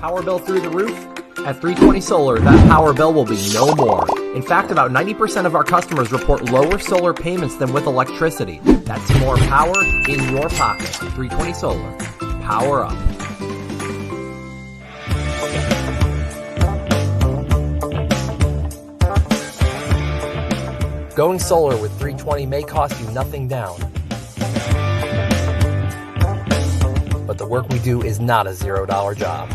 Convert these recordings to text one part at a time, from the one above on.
power bill through the roof? At 320 Solar, that power bill will be no more. In fact, about 90% of our customers report lower solar payments than with electricity. That's more power in your pocket. 320 Solar. Power up. Going solar with 320 may cost you nothing down. But the work we do is not a $0 job.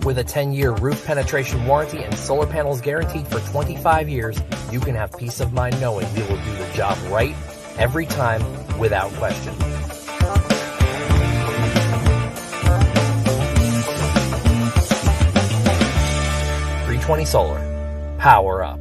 With a 10-year roof penetration warranty and solar panels guaranteed for 25 years, you can have peace of mind knowing we will do the job right every time without question. Solar. Power up.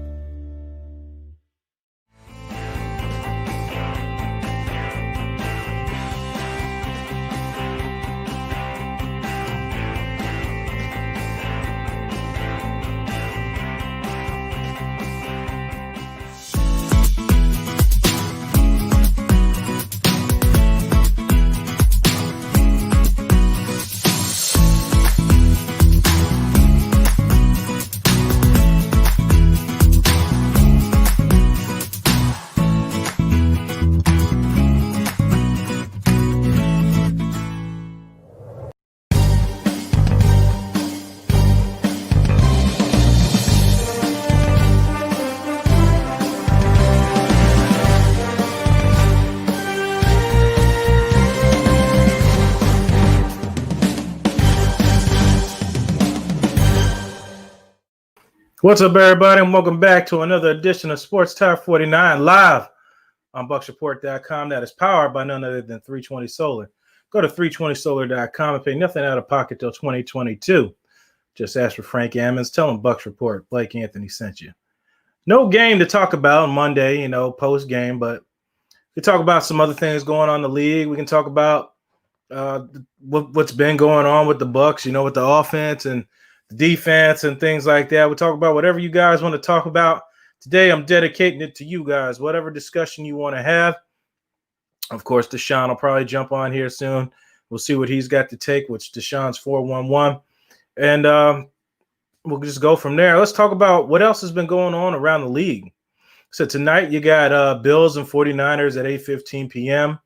What's up, everybody, and welcome back to another edition of Sports Talk 49 live on BucsReport.com. That is powered by none other than 320 Solar. Go to 320solar.com and pay nothing out of pocket till 2022. Just ask for Frank Ammons. Tell him Bucs Report. Blake Anthony sent you. No game to talk about Monday, post game, but we talk about some other things going on in the league. We can talk about what's been going on with the Bucs, with the offense and the defense and things like that. We'll talk about whatever you guys want to talk about. Today, I'm dedicating it to you guys, whatever discussion you want to have. Of course, Deshaun will probably jump on here soon. We'll see what he's got to take, which Deshaun's 411. And we'll just go from there. Let's talk about what else has been going on around the league. So tonight, you got Bills and 49ers at 8:15 p.m.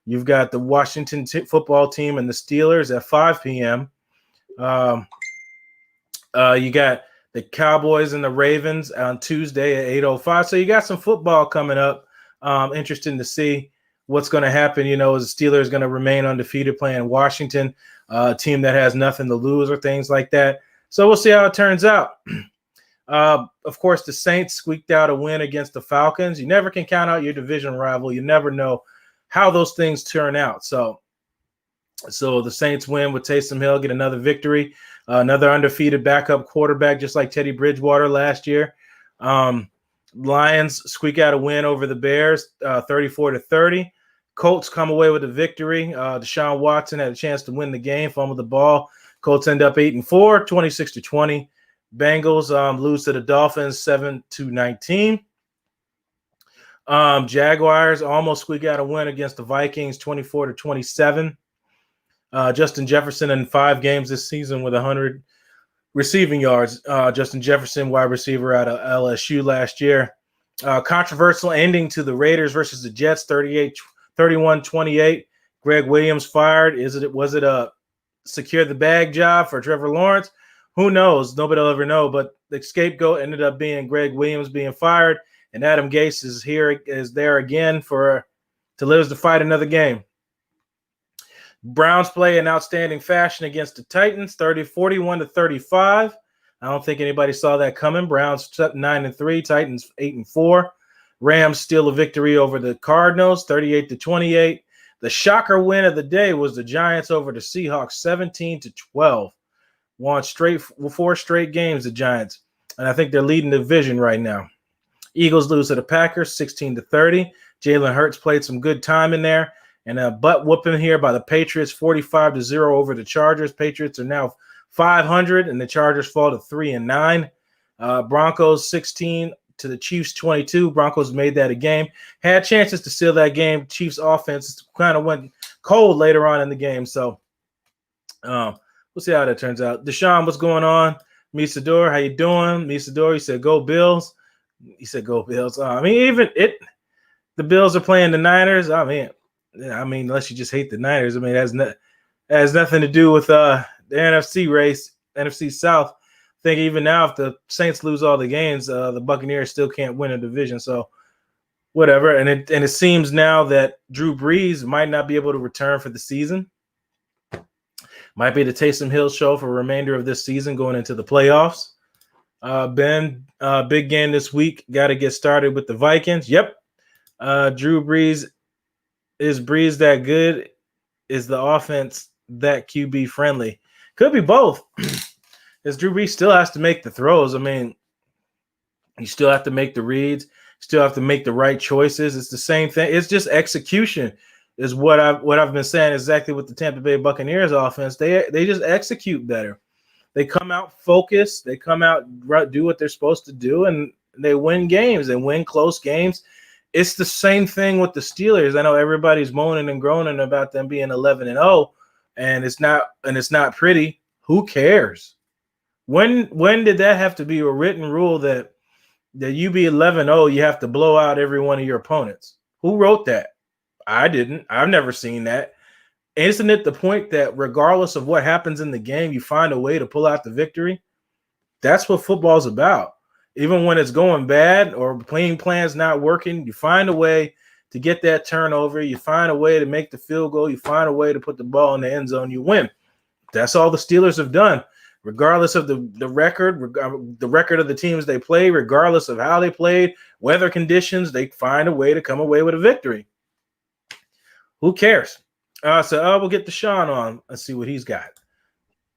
You've got the Washington football team and the Steelers at 5 p.m. You got the Cowboys and the Ravens on Tuesday at 8:05. So you got some football coming up. Interesting to see what's going to happen. Is the Steelers going to remain undefeated playing Washington, a team that has nothing to lose or things like that. So we'll see how it turns out. Of course, the Saints squeaked out a win against the Falcons. You never can count out your division rival. You never know how those things turn out. So the Saints win with Taysom Hill, get another victory. Another undefeated backup quarterback, just like Teddy Bridgewater last year. Lions squeak out a win over the Bears, 34-30. Colts come away with a victory. Deshaun Watson had a chance to win the game, fumbled the ball. Colts end up 8-4, 26-20. Bengals lose to the Dolphins, 7-19. Jaguars almost squeak out a win against the Vikings, 24-27. Justin Jefferson in 5 games this season with 100 receiving yards. Justin Jefferson, wide receiver out of LSU last year. Controversial ending to the Raiders versus the Jets, 31-28. Greg Williams fired. Was it a secure the bag job for Trevor Lawrence? Who knows? Nobody will ever know. But the scapegoat ended up being Greg Williams being fired, and Adam Gase is there again to live to fight another game. Browns play in outstanding fashion against the Titans, 41-35. I don't think anybody saw that coming. Browns 9-3, Titans 8-4. Rams steal a victory over the Cardinals, 38-28. The shocker win of the day was the Giants over the Seahawks, 17-12. Won 4 straight games, the Giants. And I think they're leading the division right now. Eagles lose to the Packers, 16-30. Jalen Hurts played some good time in there. And a butt whooping here by the Patriots, 45-0 over the Chargers. Patriots are now 500, and the Chargers fall to 3-9. Broncos 16 to the Chiefs 22. Broncos made that a game. Had chances to seal that game. Chiefs offense kind of went cold later on in the game. So we'll see how that turns out. Deshaun, what's going on? Misador, how you doing? Misador, he said, go Bills. He said, go Bills. I mean, the Bills are playing the Niners. I mean, unless you just hate the Niners. I mean, it has nothing to do with the NFC race, NFC South. I think even now, if the Saints lose all the games, the Buccaneers still can't win a division. So whatever. And it seems now that Drew Brees might not be able to return for the season. Might be the Taysom Hill show for the remainder of this season going into the playoffs. Ben, big game this week. Got to get started with the Vikings. Yep. Drew Brees. Is Brees that good? Is the offense that QB friendly? Could be both. Because Drew Brees still has to make the throws. I mean, you still have to make the reads. Still have to make the right choices. It's the same thing. It's just execution. Is what I've been saying exactly with the Tampa Bay Buccaneers offense. They just execute better. They come out focused. They come out do what they're supposed to do, and they win games. They win close games. It's the same thing with the Steelers. I know everybody's moaning and groaning about them being 11-0, and it's not pretty. Who cares? When did that have to be a written rule that you be 11-0, you have to blow out every one of your opponents? Who wrote that? I didn't. I've never seen that. Isn't it the point that regardless of what happens in the game, you find a way to pull out the victory? That's what football's about. Even when it's going bad or playing plans not working, you find a way to get that turnover. You find a way to make the field goal. You find a way to put the ball in the end zone. You win. That's all the Steelers have done, regardless of the record of the teams they play, regardless of how they played, weather conditions, they find a way to come away with a victory. Who cares? So we'll get Deshaun on. Let's see what he's got.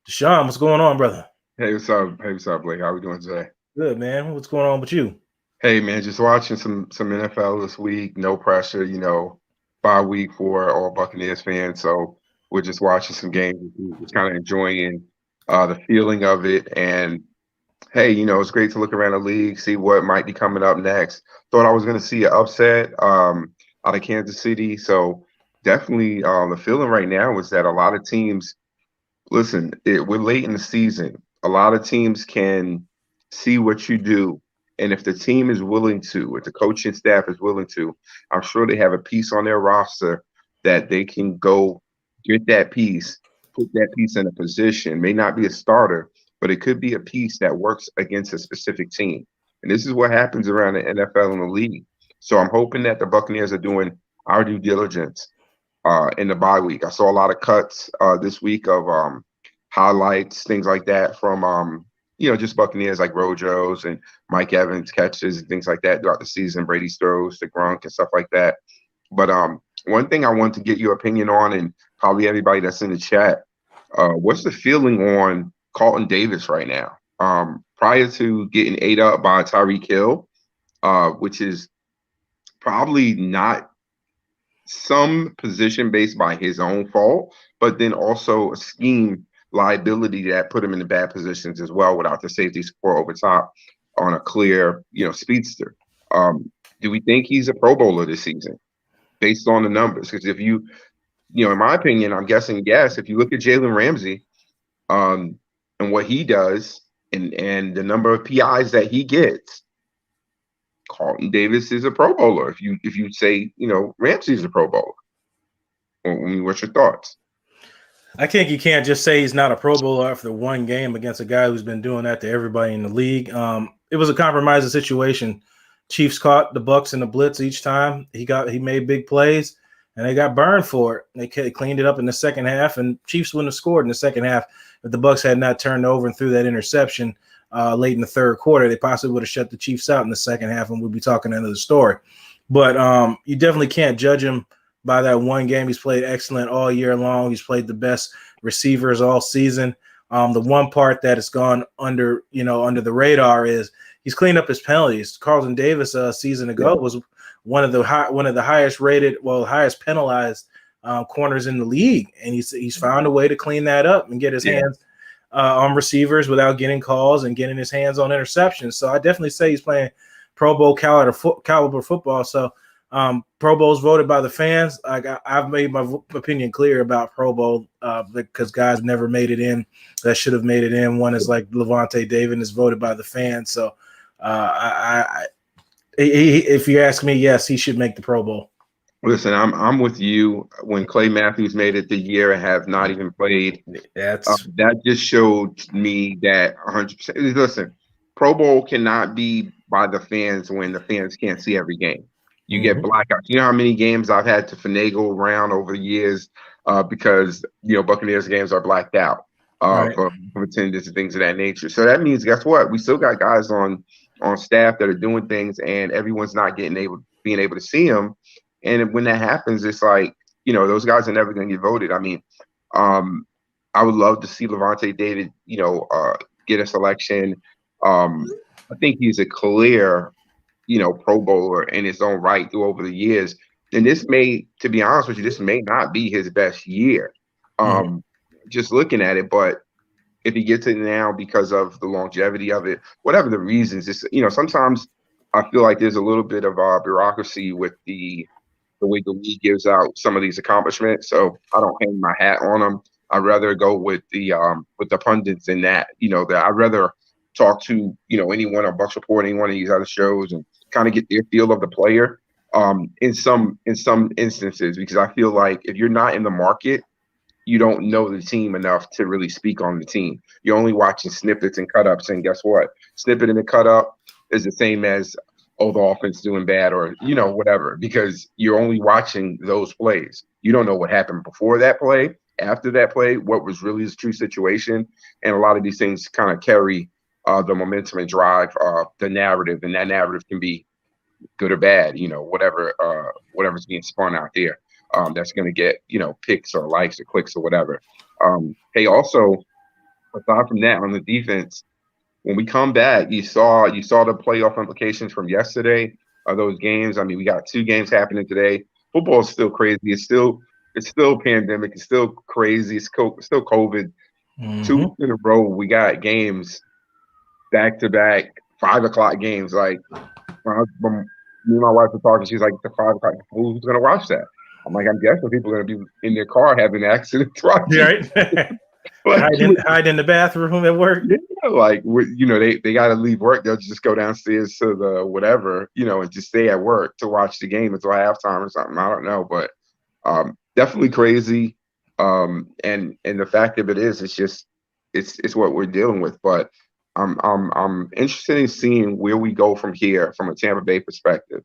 Deshaun, what's going on, brother? Hey, what's up? Hey, what's up, Blake? How we doing today? Good, man. What's going on with you? Hey, man, just watching some NFL this week. No pressure, bye week for all Buccaneers fans. So we're just watching some games. Just kind of enjoying the feeling of it. And hey, it's great to look around the league, see what might be coming up next. Thought I was going to see an upset out of Kansas City. So definitely the feeling right now is that a lot of teams, listen, we're late in the season. A lot of teams can see what you do. And if the team is willing to, if the coaching staff is willing to, I'm sure they have a piece on their roster that they can go get that piece, put that piece in a position. May not be a starter, but it could be a piece that works against a specific team. And this is what happens around the NFL and the league. So I'm hoping that the Buccaneers are doing our due diligence in the bye week. I saw a lot of cuts this week of highlights, things like that from just Buccaneers like Rojo's and Mike Evans catches and things like that throughout the season, Brady's throws to Gronk and stuff like that. But one thing I want to get your opinion on, and probably everybody that's in the chat, what's the feeling on Carlton Davis right now? Prior to getting ate up by Tyreek Hill, which is probably not some position based by his own fault, but then also a scheme liability that put him in the bad positions as well without the safety support over top on a clear, speedster. Do we think he's a Pro Bowler this season based on the numbers? Because if you, in my opinion, I'm guessing yes. If you look at Jalen Ramsey and what he does and the number of PIs that he gets, Carlton Davis is a Pro Bowler. If you say, Ramsey's a Pro Bowler. What's your thoughts? I think you can't just say he's not a Pro Bowler after one game against a guy who's been doing that to everybody in the league. It was a compromising situation. Chiefs caught the Bucs in the blitz each time. He made big plays, and they got burned for it. They cleaned it up in the second half, and Chiefs wouldn't have scored in the second half if the Bucs had not turned over and threw that interception late in the third quarter. They possibly would have shut the Chiefs out in the second half, and we'd be talking another story. But you definitely can't judge him by that one game. He's played excellent all year long. He's played the best receivers all season. The one part that has gone under the radar is he's cleaned up his penalties. Carlton Davis a season ago was one of the highest rated, highest penalized corners in the league, and he's found a way to clean that up and get his hands on receivers without getting calls and getting his hands on interceptions. So I definitely say he's playing Pro Bowl caliber football. So Pro Bowl's voted by the fans. I've made my opinion clear about Pro Bowl because guys never made it in that should have made it in. One is like Levante David is voted by the fans. So if you ask me, yes, he should make the Pro Bowl. Listen, I'm with you. When Clay Matthews made it the year and have not even played, that just showed me that 100%. Listen, Pro Bowl cannot be by the fans when the fans can't see every game. You get blackouts. You know how many games I've had to finagle around over the years because Buccaneers games are blacked out for attendance and things of that nature. So that means, guess what? We still got guys on staff that are doing things, and everyone's not being able to see them. And when that happens, it's like, those guys are never going to get voted. I mean, I would love to see Levante David, get a selection. I think he's a clear, Pro Bowler in his own right over the years. And to be honest with you, this may not be his best year. Just looking at it, but if he gets it now because of the longevity of it, whatever the reasons, it's, sometimes I feel like there's a little bit of bureaucracy with the way the league gives out some of these accomplishments. So I don't hang my hat on them. I'd rather go with the pundits in that, that I'd rather talk to, anyone on Bucs Report, any one of these other shows, and kind of get their feel of the player in some instances, because I feel like if you're not in the market, you don't know the team enough to really speak on the team. You're only watching snippets and cut-ups, and guess what? Snippet and a cut-up is the same as, the offense doing bad or, whatever, because you're only watching those plays. You don't know what happened before that play, after that play, what was really the true situation. And a lot of these things kind of carry the momentum and drive the narrative, and that narrative can be good or bad, whatever's being spun out there. That's going to get, picks or likes or clicks or whatever. Hey, also, aside from that, on the defense, when we come back, you saw the playoff implications from yesterday of those games. I mean, we got 2 games happening today. Football is still crazy. It's still pandemic. It's still crazy. It's still COVID. 2 weeks in a row, we got games back to back, 5 o'clock games. Like, me and my wife were talking. She's like, "It's 5 o'clock. Who's going to watch that?" I'm like, "I'm guessing people are going to be in their car having accidents watching." Right. Hide in the bathroom at work. Yeah, like, they got to leave work. They'll just go downstairs to the whatever, and just stay at work to watch the game until halftime or something. I don't know, but definitely crazy. And the fact of it is, it's just it's what we're dealing with. But I'm interested in seeing where we go from here from a Tampa Bay perspective.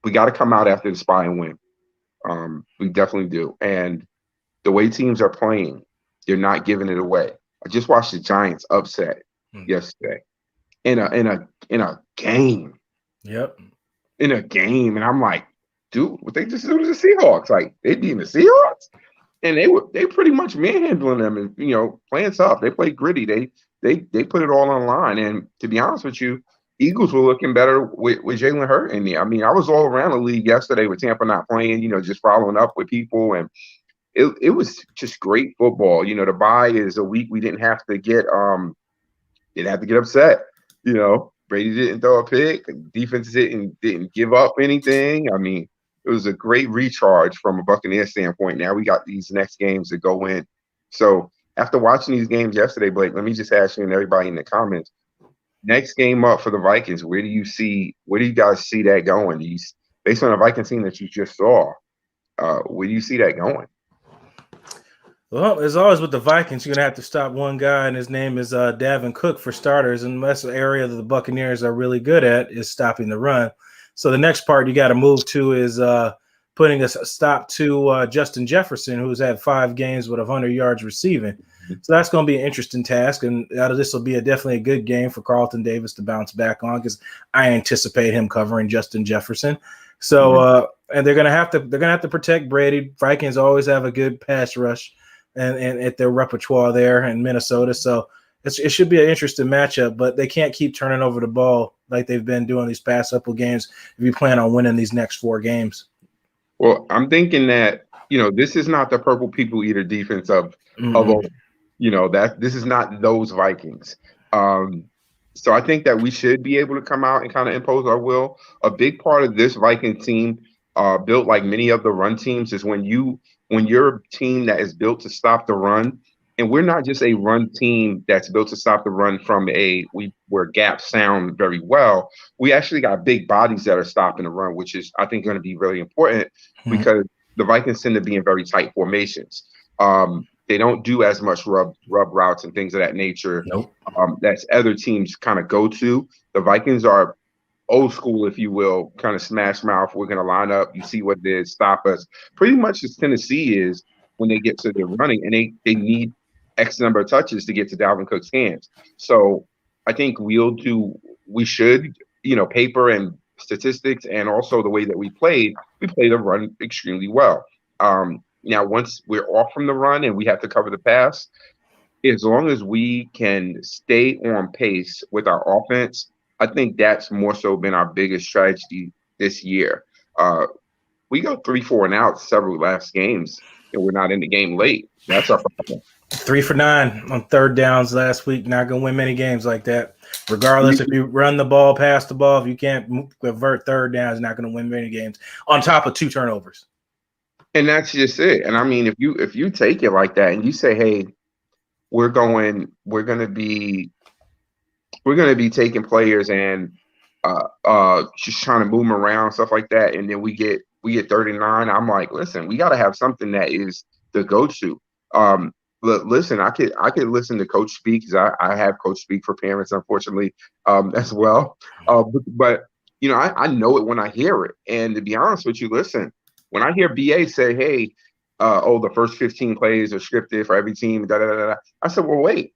We got to come out after the spy and win. We definitely do. And the way teams are playing, they're not giving it away. I just watched the Giants upset yesterday in a game. Yep. In a game, and I'm like, dude, what they just do to the Seahawks? Like, they beat the Seahawks, and they pretty much manhandling them and playing tough. They play gritty. They put it all on the line. And to be honest with you, Eagles were looking better with Jalen Hurts in there. I mean, I was all around the league yesterday with Tampa not playing. Just following up with people, and it was just great football. The bye is a week we didn't have to get upset. Brady didn't throw a pick. Defense didn't give up anything. I mean, it was a great recharge from a Buccaneers standpoint. Now we got these next games to go in. So after watching these games yesterday, Blake, let me just ask you and everybody in the comments, next game up for the Vikings, where do you guys see that going? Based on the Vikings team that you just saw, where do you see that going? Well, as always with the Vikings, you're going to have to stop one guy, and his name is Dalvin Cook for starters, and that's the area that the Buccaneers are really good at is stopping the run. So the next part you got to move to is putting a stop to Justin Jefferson, who's had 5 games with 100 yards receiving. So that's going to be an interesting task, and this will be definitely a good game for Carlton Davis to bounce back on, because I anticipate him covering Justin Jefferson. So and they're going to have to protect Brady. Vikings always have a good pass rush and at their repertoire there in Minnesota. So it should be an interesting matchup, but they can't keep turning over the ball like they've been doing these past couple games if you plan on winning these next 4 games. Well, I'm thinking that, this is not the purple people eater defense of old. That this is not those Vikings. So I think that we should be able to come out and kind of impose our will. A big part of this Viking team, built like many of the run teams, is when you're a team that is built to stop the run, and we're not just a run team that's built to stop the run from where gaps sound very well. We actually got big bodies that are stopping the run, which is I think going to be really important because the Vikings tend to be in very tight formations. They don't do as much rub routes and things of that nature. Nope. That's other teams kind of go to. The Vikings are old school, if you will, kind of smash mouth. We're going to line up. You see what it is, stop us. Pretty much as Tennessee is when they get to their running, and they need X number of touches to get to Dalvin Cook's hands. So I think we should, paper and statistics and also the way that we play the run extremely well. Now, once we're off from the run and we have to cover the pass, as long as we can stay on pace with our offense, I think that's more so been our biggest strategy this year. We go 3-4 and out several last games, and we're not in the game late. That's our problem. 3 for 9 on third downs last week. Not going to win many games like that. Regardless, if you run the ball, pass the ball, if you can't convert third downs, you're not going to win many games on top of 2 turnovers. And that's just it. And I mean, if you take it like that and you say, hey, we're going to be taking players and just trying to move them around, stuff like that, and then we get 39. I'm like, listen, we got to have something that is the go-to. Listen, I could listen to coach speak because I have coach speak for parents, unfortunately, as well. But I know it when I hear it. And to be honest with you, listen, when I hear BA say, hey, the first 15 plays are scripted for every team, da da da da, I said, well, wait,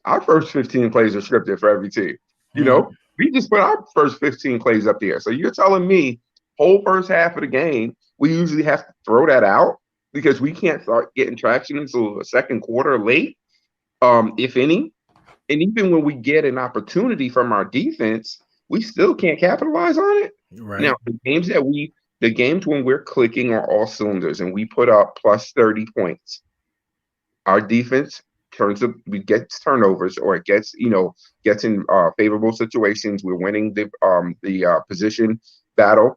our first 15 plays are scripted for every team. We just put our first 15 plays up there. So you're telling me whole first half of the game, we usually have to throw that out because we can't start getting traction until the second quarter late, if any. And even when we get an opportunity from our defense, we still can't capitalize on it. Right. Now, the games when we're clicking on all cylinders and we put up plus 30 points, our defense gets turnovers or it gets in favorable situations. We're winning the position battle,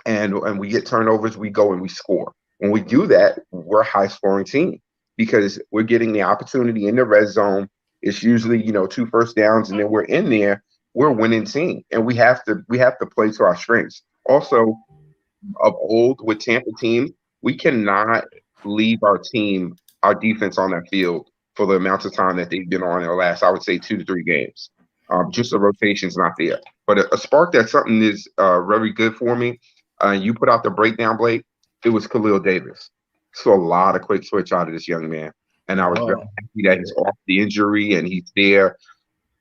and we get turnovers. We go and we score. When we do that, we're a high scoring team because we're getting the opportunity in the red zone. It's usually 2 first downs, and then we're in there. We're a winning team, and we have to play to our strengths. Also, of old with Tampa team, we cannot leave our defense on that field for the amount of time that they've been on in the last, I would say, 2 to 3 games. Just the rotation's not there. But a spark that something is very good for me. You put out the breakdown, Blake. It was Khalil Davis. So a lot of quick switch out of this young man. And I was very happy that he's off the injury and he's there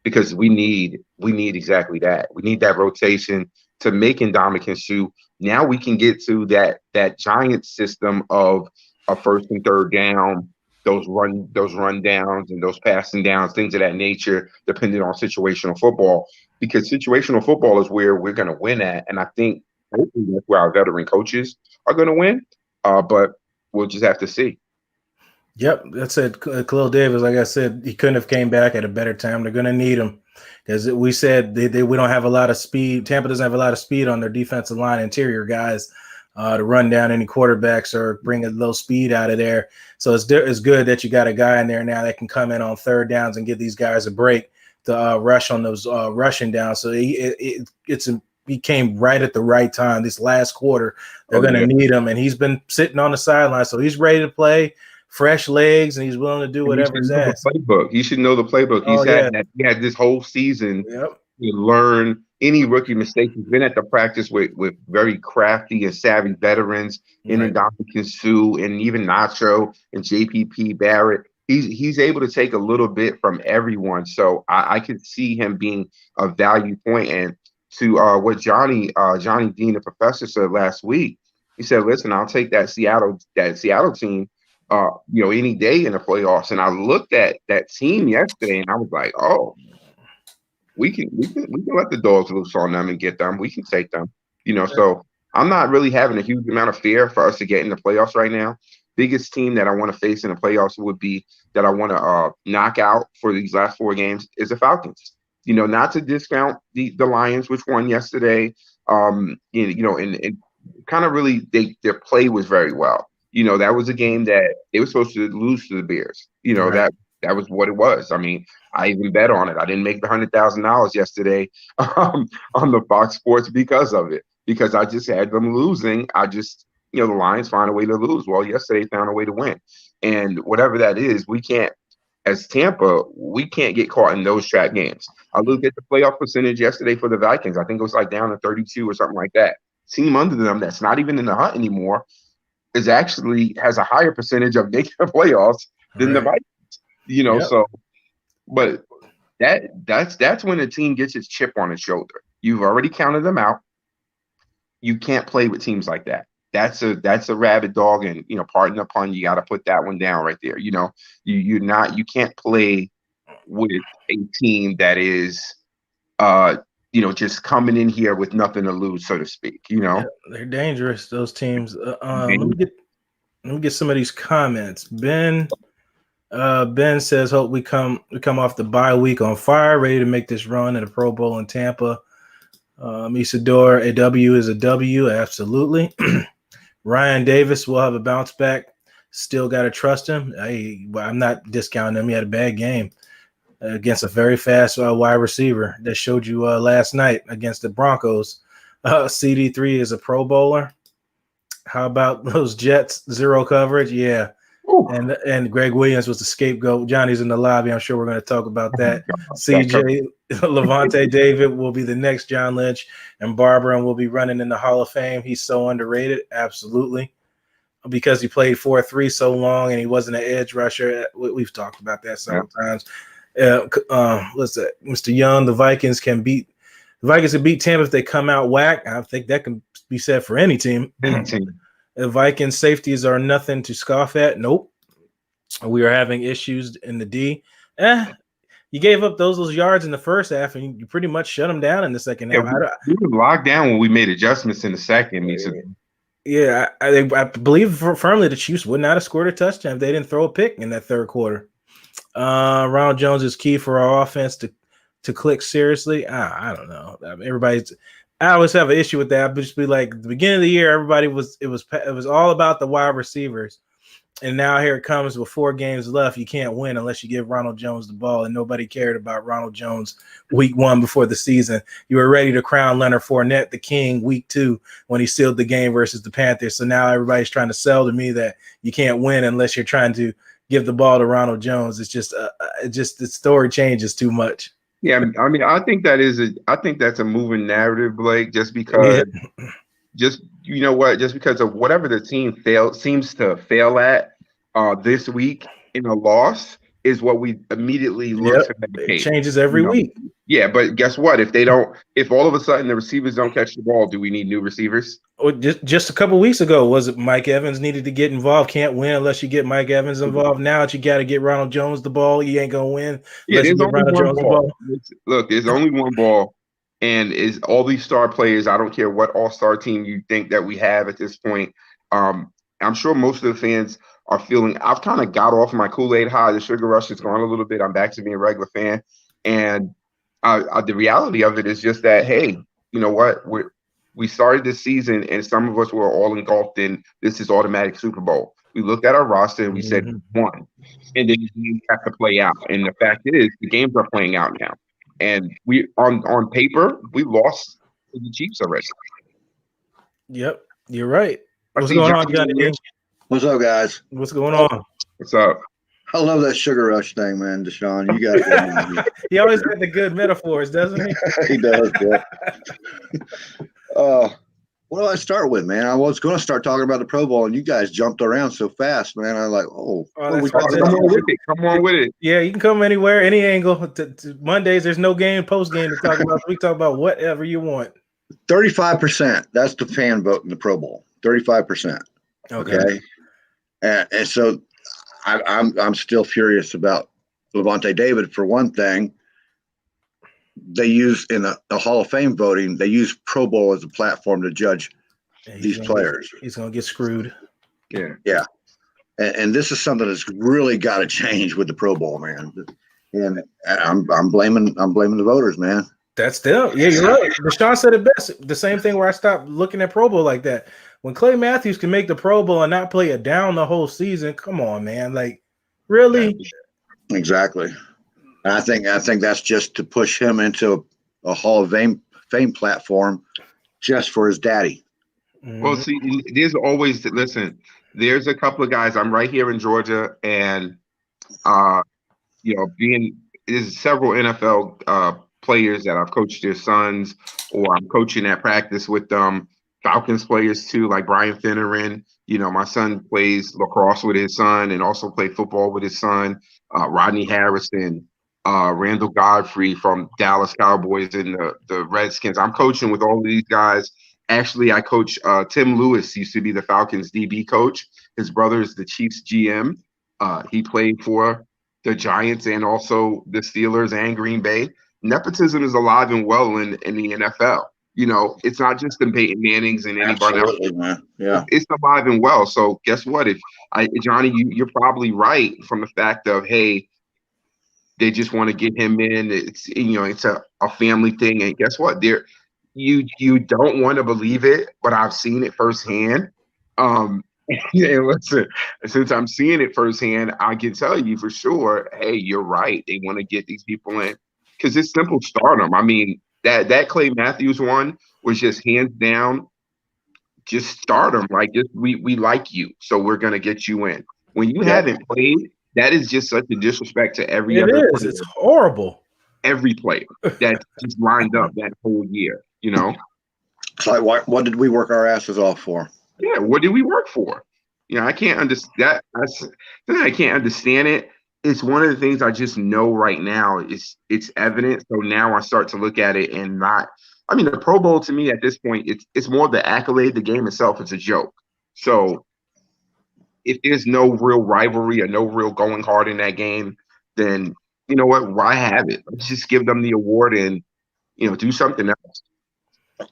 because we need exactly that. We need that rotation to make Ndamukong Suh. Now we can get to that giant system of a first and third down, those run downs and those passing downs, things of that nature, depending on situational football. Because situational football is where we're going to win at, and I think hopefully that's where our veteran coaches are going to win. But we'll just have to see. Yep, that's it. Khalil Davis, like I said, he couldn't have came back at a better time. They're going to need him. As we said, we don't have a lot of speed. Tampa doesn't have a lot of speed on their defensive line, interior guys, to run down any quarterbacks or bring a little speed out of there. So it's good that you got a guy in there now that can come in on third downs and give these guys a break to rush on those rushing downs. So he came right at the right time. This last quarter, they're going to need him, and he's been sitting on the sideline, so he's ready to play. Fresh legs, and he's willing to do whatever he's asked. He should know the playbook. He had this whole season to learn any rookie mistakes. He's been at the practice with very crafty and savvy veterans in Ndamukong Suh and even Nacho and JPP Barrett. He's able to take a little bit from everyone. So I could see him being a value point. And to what Johnny Dean, the professor, said last week, he said, listen, I'll take that Seattle team any day in the playoffs. And I looked at that team yesterday and I was like, oh, we can let the dogs loose on them and get them. We can take them, so I'm not really having a huge amount of fear for us to get in the playoffs right now. Biggest team that I want to face in the playoffs would be that I want to knock out for these last 4 games is the Falcons. not to discount the Lions, which won yesterday. And kind of really their play was very well. That was a game that they were supposed to lose to the Bears. Right. That was what it was. I mean, I even bet on it. I didn't make the $100,000 yesterday on the Fox Sports because of it, because I just had them losing. The Lions find a way to lose. Well, yesterday found a way to win. And whatever that is, we can't, as Tampa, we can't get caught in those trap games. I looked at the playoff percentage yesterday for the Vikings. I think it was like down to 32 or something like that. Team under them that's not even in the hunt anymore has a higher percentage of making the playoffs than the Vikings. Yep. So, but that's when the team gets its chip on its shoulder. You've already counted them out. You can't play with teams like that. That's a rabid dog, and pardon the pun, you got to put that one down right there. You can't play with a team that is just coming in here with nothing to lose, so to speak. Yeah, they're dangerous, those teams. Let me get some of these comments. Ben says, hope we come off the bye week on fire, ready to make this run at a Pro Bowl in Tampa. Isidore, a W is a W, absolutely. Ryan Davis will have a bounce back. Still got to trust him. I'm not discounting him. He had a bad game against a very fast wide receiver that showed you last night against the Broncos. CD3 is a Pro Bowler. How about those Jets? Zero coverage? Yeah. Ooh. And Greg Williams was the scapegoat. Johnny's in the lobby. I'm sure we're going to talk about that. CJ Levante David will be the next John Lynch, and Barbara will be running in the Hall of Fame. He's so underrated. Absolutely. Because he played 4-3 so long and he wasn't an edge rusher. We've talked about that several times. What's that? Mr. Young, the Vikings can beat Tampa if they come out whack. I think that can be said for any team. The Vikings safeties are nothing to scoff at. Nope. We are having issues in the D. You gave up those yards in the first half, and you pretty much shut them down in the second half. We were locked down when we made adjustments in the second. Yeah, I believe firmly the Chiefs would not have scored a touchdown if they didn't throw a pick in that third quarter. Ronald Jones is key for our offense to click seriously. I don't know. I always have an issue with that. But just be like, at the beginning of the year, everybody it was all about the wide receivers. And now here it comes with 4 games left. You can't win unless you give Ronald Jones the ball, and nobody cared about Ronald Jones week 1 before the season. You were ready to crown Leonard Fournette the king week 2 when he sealed the game versus the Panthers. So now everybody's trying to sell to me that you can't win unless you're trying to give the ball to Ronald Jones. It's just the story changes too much. Yeah, I mean, I think that's a moving narrative, Blake, just because just because of whatever the team seems to fail at this week in a loss is what we immediately look to medicate. It changes every week. Yeah, but guess what? If all of a sudden the receivers don't catch the ball, do we need new receivers? Well, just a couple weeks ago, was it Mike Evans needed to get involved? Can't win unless you get Mike Evans involved. Now that you got to get Ronald Jones the ball, you ain't gonna win unless you get Ronald Jones the ball. Look, there's only one ball, and is all these star players. I don't care what all-star team you think that we have at this point. I'm sure most of the fans are feeling. I've kind of got off my Kool-Aid high. The sugar rush is gone a little bit. I'm back to being a regular fan, and the reality of it is just that, hey, you know what? We started this season, and some of us were all engulfed in this is automatic Super Bowl. We looked at our roster and we said one, and then you have to play out. And the fact is, the games are playing out now, and we on paper we lost to the Chiefs already. Yep, you're right. What's going on, Johnny? What's up, guys? What's going on? What's up? I love that sugar rush thing, man, Deshaun. You got He always got the good metaphors, doesn't he? He does, yeah. What do I start with, man? I was going to start talking about the Pro Bowl, and you guys jumped around so fast, man. I was like, come on with it. Yeah, you can come anywhere, any angle. Mondays, there's no game, post game to talk about. So we talk about whatever you want. 35%. That's the fan vote in the Pro Bowl. 35%. Okay. And so I'm still furious about Levante David. For one thing, they use in the Hall of Fame voting, they use Pro Bowl as a platform to judge these players. He's going to get screwed. Yeah. And this is something that's really got to change with the Pro Bowl, man. And I'm blaming the voters, man. That's them. Yeah, you're right. Deshaun said it best. The same thing where I stopped looking at Pro Bowl like that. When Clay Matthews can make the Pro Bowl and not play it down the whole season, come on, man. Like, really? Exactly. And I think that's just to push him into a Hall of Fame platform just for his daddy. Well, see, there's always listen. There's a couple of guys. I'm right here in Georgia, and there's several NFL players that I've coached their sons, or I'm coaching at practice with them. Falcons players too, like Brian Finneran. My son plays lacrosse with his son, and also played football with his son. Rodney Harrison, Randall Godfrey from Dallas Cowboys and the Redskins. I'm coaching with all of these guys. Actually, I coach Tim Lewis, used to be the Falcons DB coach. His brother is the Chiefs GM. He played for the Giants and also the Steelers and Green Bay. Nepotism is alive and well in the NFL. It's not just the Peyton Mannings and anybody else. Man. Yeah, it's alive and well. So guess what? Johnny, you're probably right from the fact of, hey, they just want to get him in. It's it's a family thing, and guess what? You don't want to believe it, but I've seen it firsthand. And listen, since I'm seeing it firsthand, I can tell you for sure, hey, you're right. They want to get these people in because it's simple stardom. I mean, that Clay Matthews one was just hands down, just stardom. Like, just we like you, so we're gonna get you in. When you haven't played, that is just such a disrespect to every other player. It's horrible. Every player that just lined up that whole year, It's like, what did we work our asses off for? Yeah, what did we work for? I can't understand that. I can't understand it. It's one of the things I just know right now. It's evident. So now I start to look at it and not. I mean, the Pro Bowl to me at this point, it's more the accolade. The game itself is a joke. So if there's no real rivalry or no real going hard in that game, then you know what? Why have it? Let's just give them the award and do something else.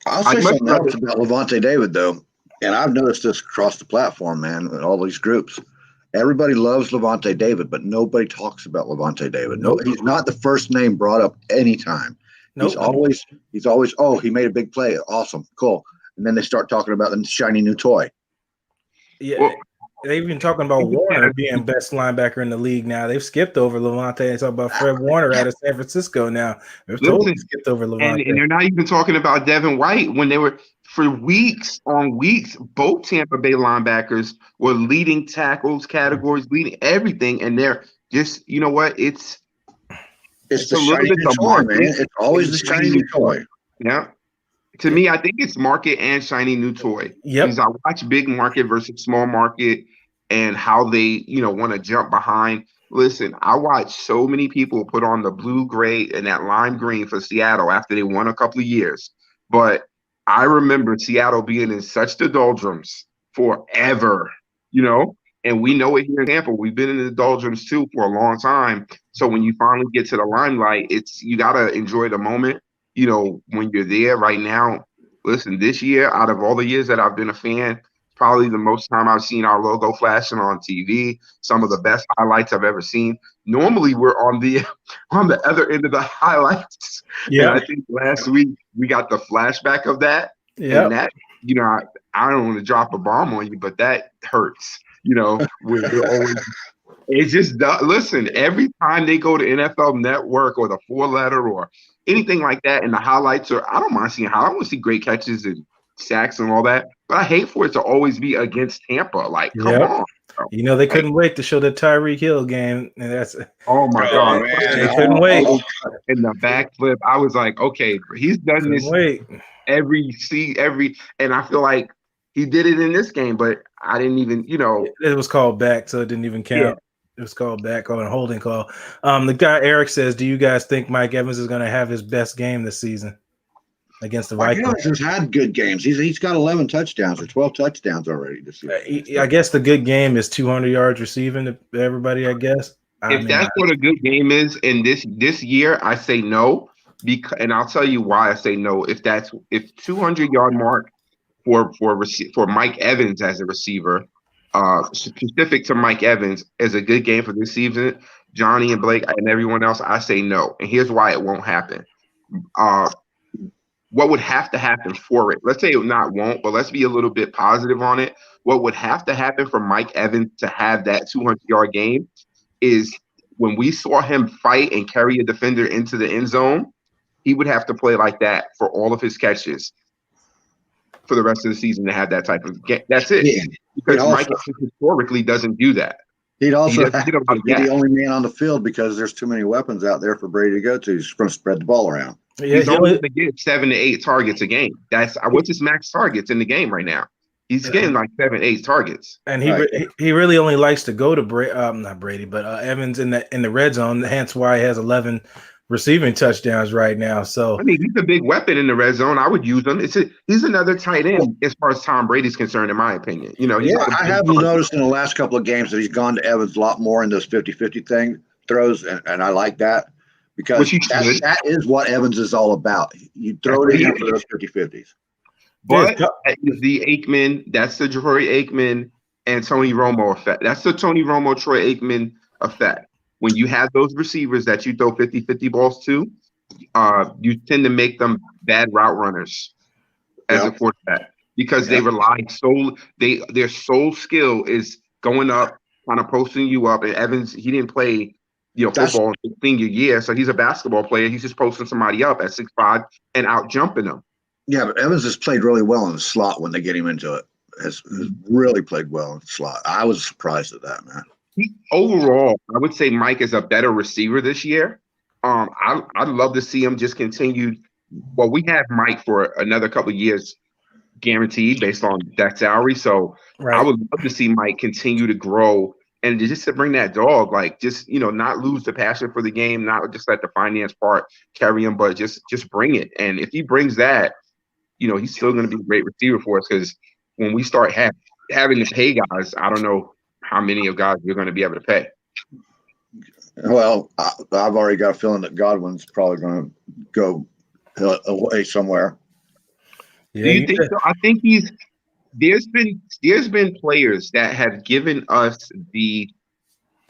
I'll say something else about Levante David though. And I've noticed this across the platform, man, in all these groups. Everybody loves Levante David, but nobody talks about Levante David. No, he's not the first name brought up anytime. Nope. He's always, oh, he made a big play. Awesome, cool. And then they start talking about the shiny new toy. Yeah. Well, they've been talking about Warner being best linebacker in the league now. They've skipped over Levante and talk about Fred Warner out of San Francisco now. They've totally skipped over Levante. And they're not even talking about Devin White when they were – for weeks on weeks, both Tampa Bay linebackers were leading tackles, categories, leading everything, and they're just, you know what? It's the shiny new toy, man. It's always the shiny new toy. Yeah. To me, I think it's market and shiny new toy. Yep. Because I watch big market versus small market and how they, want to jump behind. Listen, I watch so many people put on the blue, gray, and that lime green for Seattle after they won a couple of years, but I remember Seattle being in such the doldrums forever, and we know it here in Tampa. We've been in the doldrums too for a long time. So when you finally get to the limelight, you got to enjoy the moment, when you're there right now. Listen, this year, out of all the years that I've been a fan, probably the most time I've seen our logo flashing on TV, some of the best highlights I've ever seen. Normally we're on the other end of the highlights. Yeah. And I think last week we got the flashback of that. Yeah. And that, I don't want to drop a bomb on you, but that hurts. We're always, it's just, listen, every time they go to NFL Network or the 4-letter or anything like that, and the highlights I don't mind seeing I want to see great catches and sacks and all that, but I hate for it to always be against Tampa. Like, come on. They couldn't wait to show the Tyreek Hill game, and that's God, man. They couldn't wait. In the backflip, I was like, okay, he's done this every, and I feel like he did it in this game, but I didn't even, it was called back, so it didn't even count. Yeah. It was called back on a holding call. The guy Eric says, "Do you guys think Mike Evans is going to have his best game this season against the Vikings?" Mike Evans has had good games. He's got 11 touchdowns or 12 touchdowns already this season. I guess the good game is 200 yards receiving to everybody. I guess if that's what a good game is in this year, I say no. And I'll tell you why I say no. If 200-yard mark for Mike Evans as a receiver, specific to Mike Evans is a good game for this season. Johnny and Blake and everyone else, I say no. And here's why it won't happen. What would have to happen for it? Let's say it won't, but let's be a little bit positive on it. What would have to happen for Mike Evans to have that 200-yard game is when we saw him fight and carry a defender into the end zone, he would have to play like that for all of his catches for the rest of the season to have that type of game. That's it. Yeah. Because Mike historically doesn't do that. He'd also have to be the only man on the field because there's too many weapons out there for Brady to go to. He's going to spread the ball around. Yeah, he's only going to get 7 to 8 targets a game. What's his max targets in the game right now? He's getting like 7, 8 targets. And he really only likes to go to not Brady, but Evans in the red zone. Hence why he has 11 receiving touchdowns right now. So I mean, he's a big weapon in the red zone. I would use him. He's another tight end as far as Tom Brady's concerned, in my opinion. I have noticed in the last couple of games that he's gone to Evans a lot more in those 50-50 throws, and I like that because that is what Evans is all about. You throw it in for those 50-50s. But the Aikman, that's the Troy Aikman and Tony Romo effect. That's the Tony Romo, Troy Aikman effect. When you have those receivers that you throw 50-50 balls to, you tend to make them bad route runners as a quarterback because they rely their sole skill is going up, kind of posting you up. And Evans, he didn't play football in his senior year, so he's a basketball player. He's just posting somebody up at 6'5" and out jumping them. Yeah, but Evans has played really well in the slot when they get him into it. Has really played well in the slot. I was surprised at that, man. Overall, I would say Mike is a better receiver this year. I'd love to see him just continue. Well, we have Mike for another couple of years guaranteed based on that salary. So I would love to see Mike continue to grow and just to bring that dog, like just, not lose the passion for the game, not just let the finance part carry him, but just bring it. And if he brings that, he's still going to be a great receiver for us because when we start having to pay guys, I don't know how many of guys you're going to be able to pay. Well, I've already got a feeling that Godwin's probably going to go away somewhere. Yeah, do you think so? I think there's been players that have given us the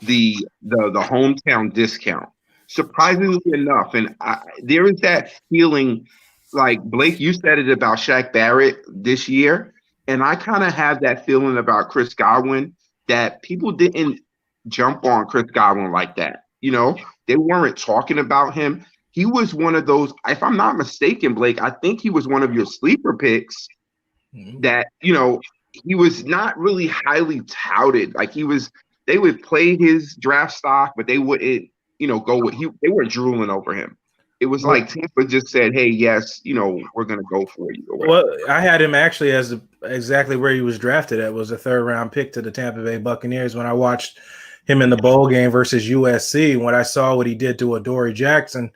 hometown discount, surprisingly enough. And there is that feeling, like Blake, you said it about Shaq Barrett this year, and I kind of have that feeling about Chris Godwin that people didn't jump on Chris Godwin like that. They weren't talking about him. He was one of those, if I'm not mistaken, Blake, I think he was one of your sleeper picks that, he was not really highly touted. Like they would play his draft stock, but they wouldn't, go with they weren't drooling over him. It was like Tampa just said, hey, yes, we're going to go for you. Well, I had him actually as exactly where he was drafted at was a 3rd round pick to the Tampa Bay Buccaneers. When I watched him in the bowl game versus USC, when I saw what he did to Adoree Jackson,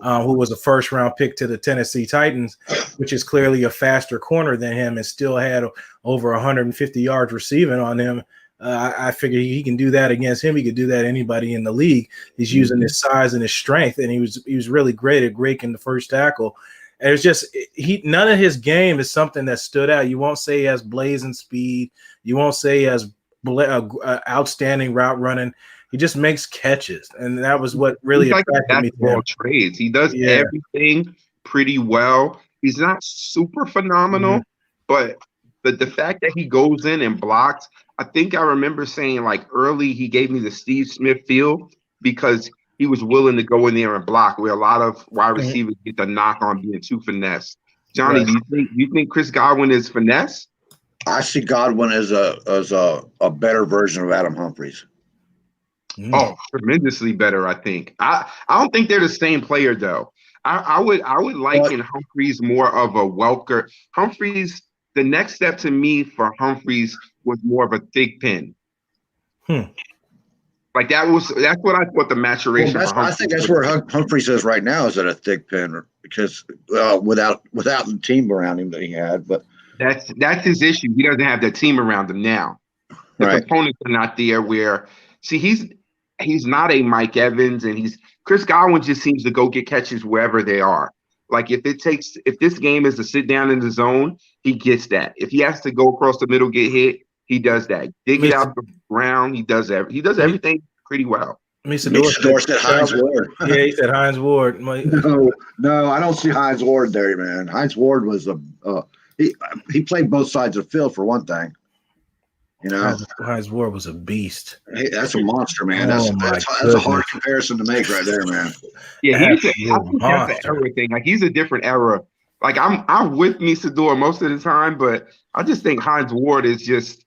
who was a 1st round pick to the Tennessee Titans, which is clearly a faster corner than him and still had over 150 yards receiving on him. I figured he can do that against him. He could do that anybody in the league. He's using his size and his strength, and he was really great at breaking the first tackle. And it's just none of his game is something that stood out. You won't say he has blazing speed. You won't say he has outstanding route running. He just makes catches, and that was what really attracted me to him. Trades. He does everything pretty well. He's not super phenomenal, but the fact that he goes in and blocks, I think I remember saying like early he gave me the Steve Smith feel because he was willing to go in there and block where a lot of wide receivers get the knock on being too finesse. Johnny, do you think Chris Godwin is finesse? I see Godwin as a better version of Adam Humphries. Oh, tremendously better, I think. I don't think they're the same player though. I would liken Humphries more of a Welker. Humphries, the next step to me for Humphries was more of a thick pin. Like that's what I thought the maturation. Well, I think that's where Humphries is right now, is at a thick pin because without the team around him that he had. But that's his issue. He doesn't have that team around him now. The components are not there. Where he's not a Mike Evans, and Chris Godwin just seems to go get catches wherever they are. Like if this game is to sit down in the zone, he gets that. If he has to go across the middle, get hit, He does that. Dig it out the ground. He does everything pretty well. Meesador said Hines Ward. Yeah, he said Hines Ward. No, I don't see Hines Ward there, man. Hines Ward was he played both sides of the field for one thing. You know, Hines Ward was a beast. Hey, that's a monster, man. That's a hard comparison to make right there, man. Yeah, I think that's the era thing. Like, he's a different era. Like, I'm with Meesador most of the time, but I just think Hines Ward is just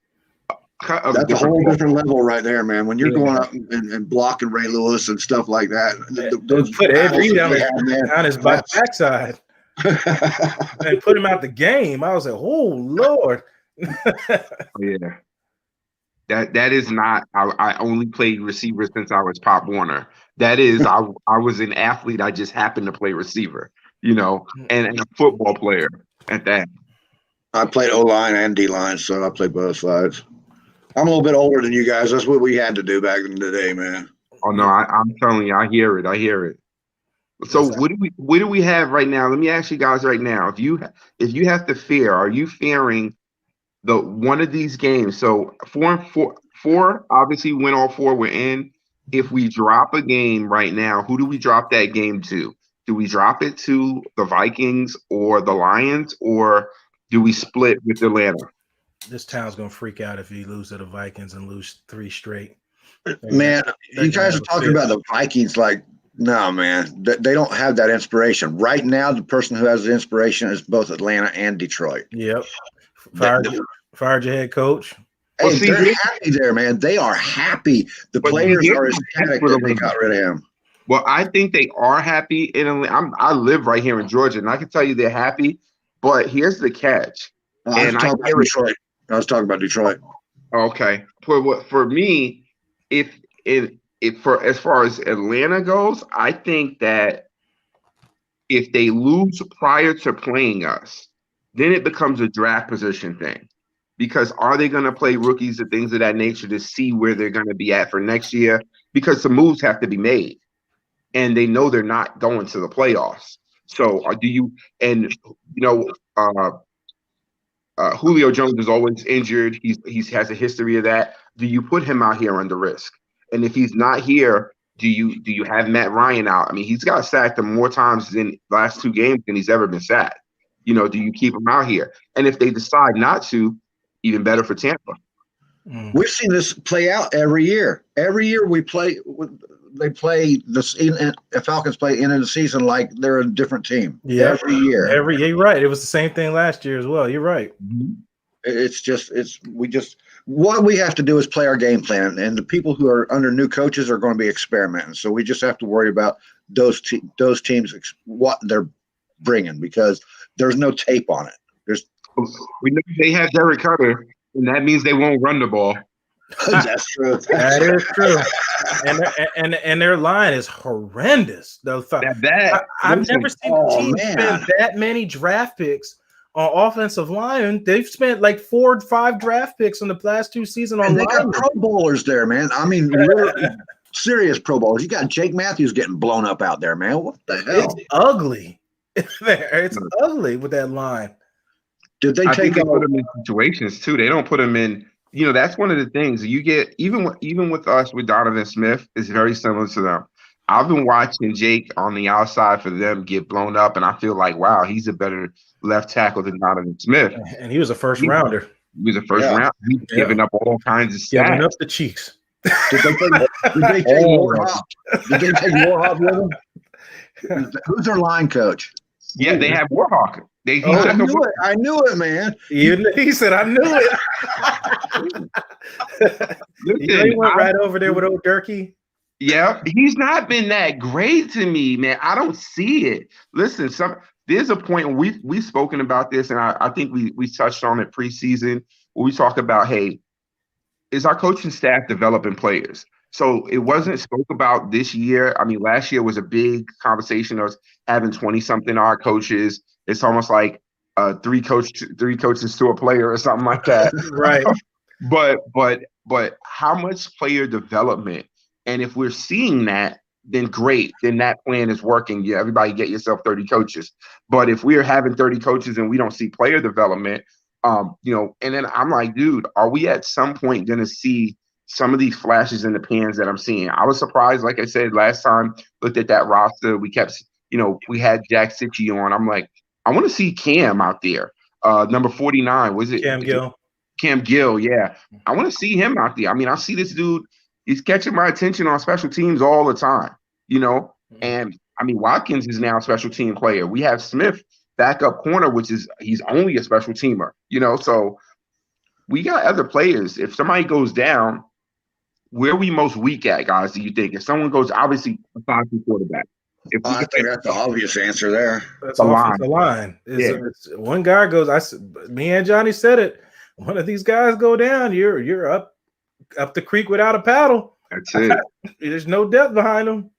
that's a whole different level right there, man. When you're going up and blocking Ray Lewis and stuff like that, those put Ed Reed on his backside and put him out the game. I was like, oh Lord. Yeah. That is not. I only played receiver since I was Pop Warner. That is, I was an athlete. I just happened to play receiver, you know, and a football player at that. I played O-line and D-line, so I played both sides. I'm a little bit older than you guys. That's what we had to do back in the day, man. Oh no, I'm telling you, I hear it. So what do we have right now? Let me ask you guys right now. If you have to fear, are you fearing the one of these games? So 4 obviously win all 4. We're in. If we drop a game right now, who do we drop that game to? Do we drop it to the Vikings or the Lions, or do we split with Atlanta? This town's gonna freak out if you lose to the Vikings and lose 3 straight. Man, you guys are talking about the Vikings like, no, man, they don't have that inspiration. Right now, the person who has the inspiration is both Atlanta and Detroit. Yep. Fired your head coach. Hey, they're happy there, man. They are happy. The players are ecstatic that they got rid of him. Well, I think they are happy. I live right here in Georgia, and I can tell you they're happy. But here's the catch. I was talking about Detroit. Okay. For me, if as far as Atlanta goes, I think that if they lose prior to playing us, then it becomes a draft position thing. Because are they going to play rookies and things of that nature to see where they're going to be at for next year? Because the moves have to be made, and they know they're not going to the playoffs. So Julio Jones is always injured. He has a history of that. Do you put him out here under risk? And if he's not here, do you have Matt Ryan out? I mean, he's got sacked more times in the last 2 games than he's ever been sacked. You know, do you keep him out here? And if they decide not to, even better for Tampa. We've seen this play out every year. Every year we play. They play the Falcons play end of the season like they're a different team. Yeah, every year. You're right. It was the same thing last year as well. You're right. What we have to do is play our game plan, and the people who are under new coaches are going to be experimenting. So we just have to worry about those teams, what they're bringing, because there's no tape on it. We know they have Derek Carter, and that means they won't run the ball. That's true. That is true. And their line is horrendous. I've never seen a team spend that many draft picks on offensive line. They've spent like 4 or 5 draft picks in the last 2 seasons on line. They got Pro Bowlers there, man. I mean, really serious Pro Bowlers. You got Jake Matthews getting blown up out there, man. What the hell? It's ugly. It's ugly with that line. Did they put them in situations too? They don't put them in. You know, that's one of the things you get. Even with us with Donovan Smith, is very similar to them. I've been watching Jake on the outside for them get blown up, and I feel like, wow, he's a better left tackle than Donovan Smith. And he was a first rounder. He was a first round. He's giving up all kinds of stats. Giving up the cheeks. Did they take Warhawk? Did they take Warhawk with them? Who's their line coach? Yeah, they have Warhawk. I knew it, man. He said, I knew it. He went right over there with old Durkee. Yeah, he's not been that great to me, man. I don't see it. Listen, there's a point when we've spoken about this, and I think we touched on it preseason, where we talk about, hey, is our coaching staff developing players? So it wasn't spoke about this year. I mean, last year was a big conversation of having 20-something odd coaches. It's almost like 3 coaches to a player or something like that. Right. But how much player development? And if we're seeing that, then great. Then that plan is working. Yeah, everybody get yourself 30 coaches. But if we're having 30 coaches and we don't see player development, And then I'm like, dude, are we at some point going to see some of these flashes in the pans that I'm seeing? I was surprised, like I said, last time, looked at that roster. We kept, we had Jack Sitchy on. I'm like, I want to see Cam out there. Number 49, was it? Cam Gill. Cam Gill, yeah. I want to see him out there. I mean, I see this dude, he's catching my attention on special teams all the time, And, I mean, Watkins is now a special team player. We have Smith backup corner, he's only a special teamer, So we got other players. If somebody goes down, where are we most weak at, guys, do you think? If someone goes, obviously, a 5-2 quarterback. I think that's the obvious answer there. That's offensive line. It's one guy goes. Me and Johnny said it. One of these guys go down, you're up the creek without a paddle. That's it. There's no depth behind them.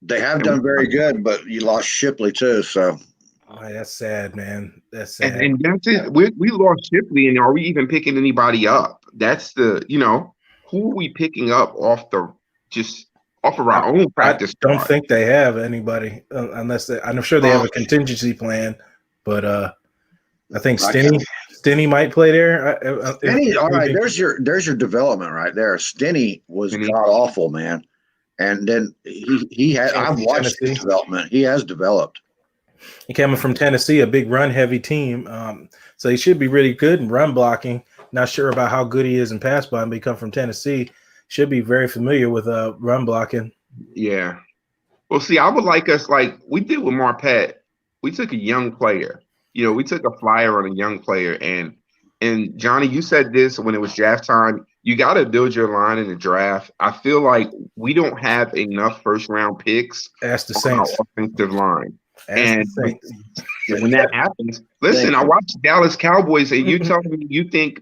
They have done very good, but you lost Shipley too. So that's sad, man. That's sad. And that's it. We lost Shipley, and are we even picking anybody up? That's the who are we picking up off of our own practice? I don't think they have anybody unless I'm sure they have a contingency plan, but I think Stinny might play there. Stinny, all right. There's your development right there. Stinny was god awful, man. And then he had. I've watched his development. He has developed. He coming from Tennessee, a big run heavy team, so he should be really good in run blocking. Not sure about how good he is in pass blocking, but he come from Tennessee. Should be very familiar with run blocking. Yeah. Well, see, I would like us like we did with Marpet. We took a young player. We took a flyer on a young player. And Johnny, you said this when it was draft time. You got to build your line in the draft. I feel like we don't have enough first-round picks on our offensive line. And when that happens, listen, I watched Dallas Cowboys, and you tell me you think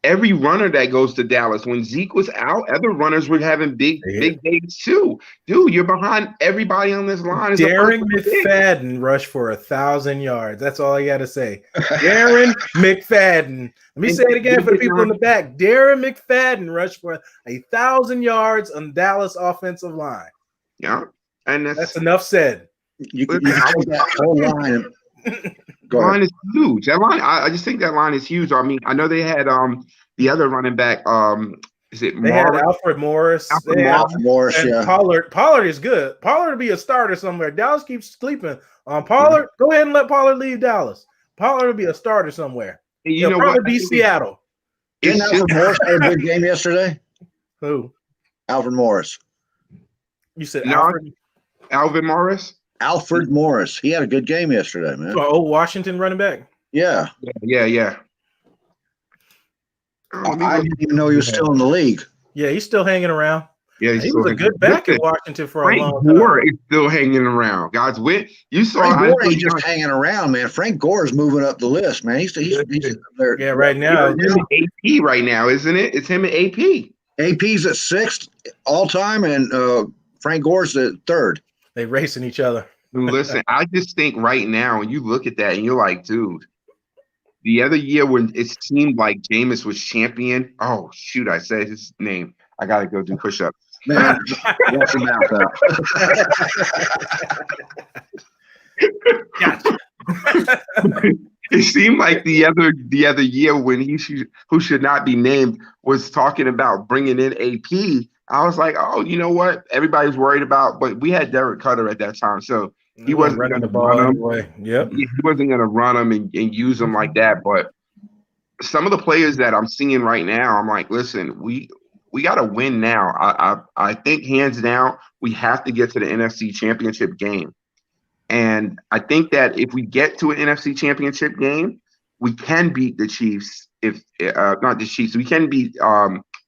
every runner that goes to Dallas, when Zeke was out, other runners were having big days too. Dude, you're behind everybody on this line. Darren McFadden rushed for 1,000 yards. That's all I got to say. Darren McFadden. Let me say it again for the people in the back. Darren McFadden rushed for 1,000 yards on Dallas offensive line. Yeah, and that's enough said. You can that whole line. Line is huge. That line, I just think that line is huge. I mean, I know they had the other running back. Is it? They had Alfred Morris. Alfred Morris, yeah. Pollard is good. Pollard will be a starter somewhere. Dallas keeps sleeping on Pollard. Go ahead and let Pollard leave Dallas. Pollard will be a starter somewhere. He'll probably be Seattle. Didn't Alfred Morris have a big game yesterday? Who? Alfred Morris. You said Alfred? Alvin Morris? Alfred Morris. He had a good game yesterday, man. Oh, Washington running back? Yeah. Yeah. I didn't even know he was still in the league. Yeah, he's still hanging around. Yeah, he was a good back in Washington for a long time. Frank Gore is still hanging around. Guys, you saw Frank Gore ain't just hanging around, man. Frank Gore is moving up the list, man. He's there. Yeah, right now. He's AP right now, isn't it? It's him and AP. AP's at 6th all time, and Frank Gore's at 3rd. They racing each other. Listen, I just think right now, and you look at that, and you're like, dude, the other year when it seemed like Jameis was champion. Oh, shoot, I said his name. I got to go do push-ups. Man, watch your mouth out. Gotcha. It seemed like the other year when who should not be named was talking about bringing in AP. I was like, oh, you know what? Everybody's worried about, but we had Derek Cutter at that time, so he wasn't running the ball anyway. Yep, he wasn't going to run them and use them like that. But some of the players that I'm seeing right now, I'm like, listen, we got to win now. I think hands down, we have to get to the NFC Championship game. And I think that if we get to an NFC Championship game, we can beat the Chiefs. If not the Chiefs, we can beat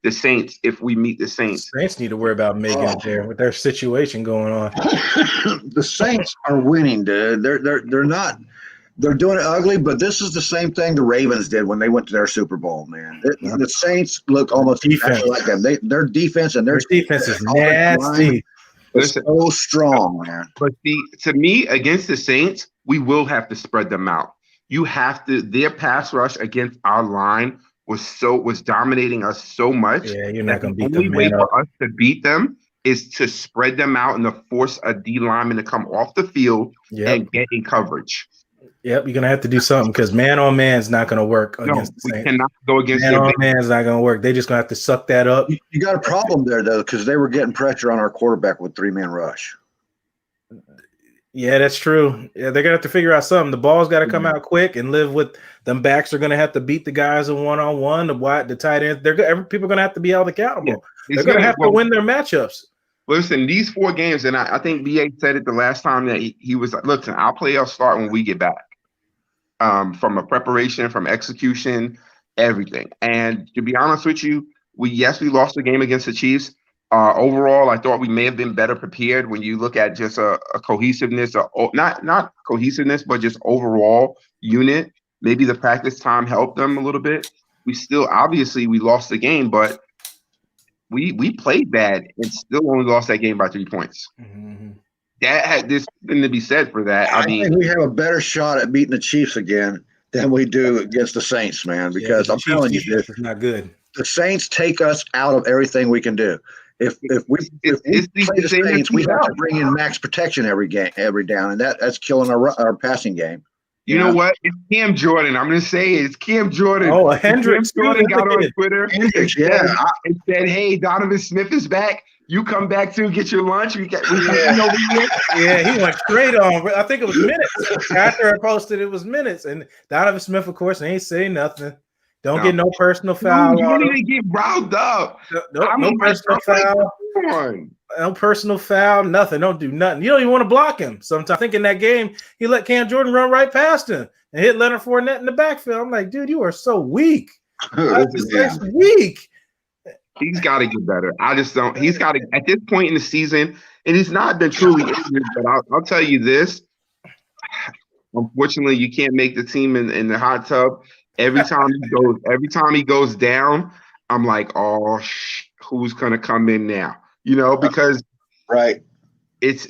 the Saints if we meet the Saints. Saints need to worry about making it there with their situation going on. The Saints are winning, dude. They're not. They're doing it ugly, but this is the same thing the Ravens did when they went to their Super Bowl, man. The Saints look almost exactly like them. Their defense and their defense is nasty. It's so strong, man. But to me, against the Saints, we will have to spread them out. You have to. Their pass rush against our line was dominating us so much. Yeah, you're not going to beat them. The only way for us to beat them is to spread them out and to force a D lineman to come off the field and get in coverage. Yep, you're gonna have to do something because man on man is not gonna work against the we Saints. cannot go against Man their on big. man is not gonna work. They're just gonna have to suck that up. You got a problem there though, because they were getting pressure on our quarterback with 3-man rush. Yeah, that's true. Yeah, they're gonna have to figure out something. The ball's got to come out quick and live with them. Backs are gonna have to beat the guys in one-on-one. The tight ends. People are gonna have to be held accountable. Yeah, they're gonna have to win their matchups. Listen, these 4 games, and I think BA said it the last time that he was like, listen, our playoffs start when we get back. From a preparation, from execution, everything. And to be honest with you, we lost the game against the Chiefs. Overall, I thought we may have been better prepared when you look at just a cohesiveness, not cohesiveness, but just overall unit. Maybe the practice time helped them a little bit. We still, obviously, we lost the game, but we played bad and still only lost that game by 3 points. Mm-hmm. That had this thing to be said for that. I think we have a better shot at beating the Chiefs again than we do against the Saints, man. Because I'm telling you, dude, it's not good. The Saints take us out of everything we can do. If we play the Saints, we have to bring in max protection every down, and that's killing our passing game. You know what? It's Cam Jordan. I'm going to say it's Cam Jordan. Oh, Hendricks. Cam Jordan got on Twitter Hendricks, and said, hey, Donovan Smith is back. You come back too, get your lunch. Yeah, he went straight on. I think it was minutes. After I posted, it was minutes. And Donovan Smith, of course, ain't saying nothing. Don't get no personal foul. You don't even get riled up. No personal foul. No personal foul, nothing. Don't do nothing. You don't even want to block him. Sometimes I think in that game, he let Cam Jordan run right past him and hit Leonard Fournette in the backfield. I'm like, dude, you are so weak. That's weak. He's got to get better. I just don't. He's got to, at this point in the season, and he's not been truly injured, but I'll tell you this. Unfortunately, you can't make the team in the hot tub. Every time he goes down, I'm like, oh, who's gonna come in now? Because it's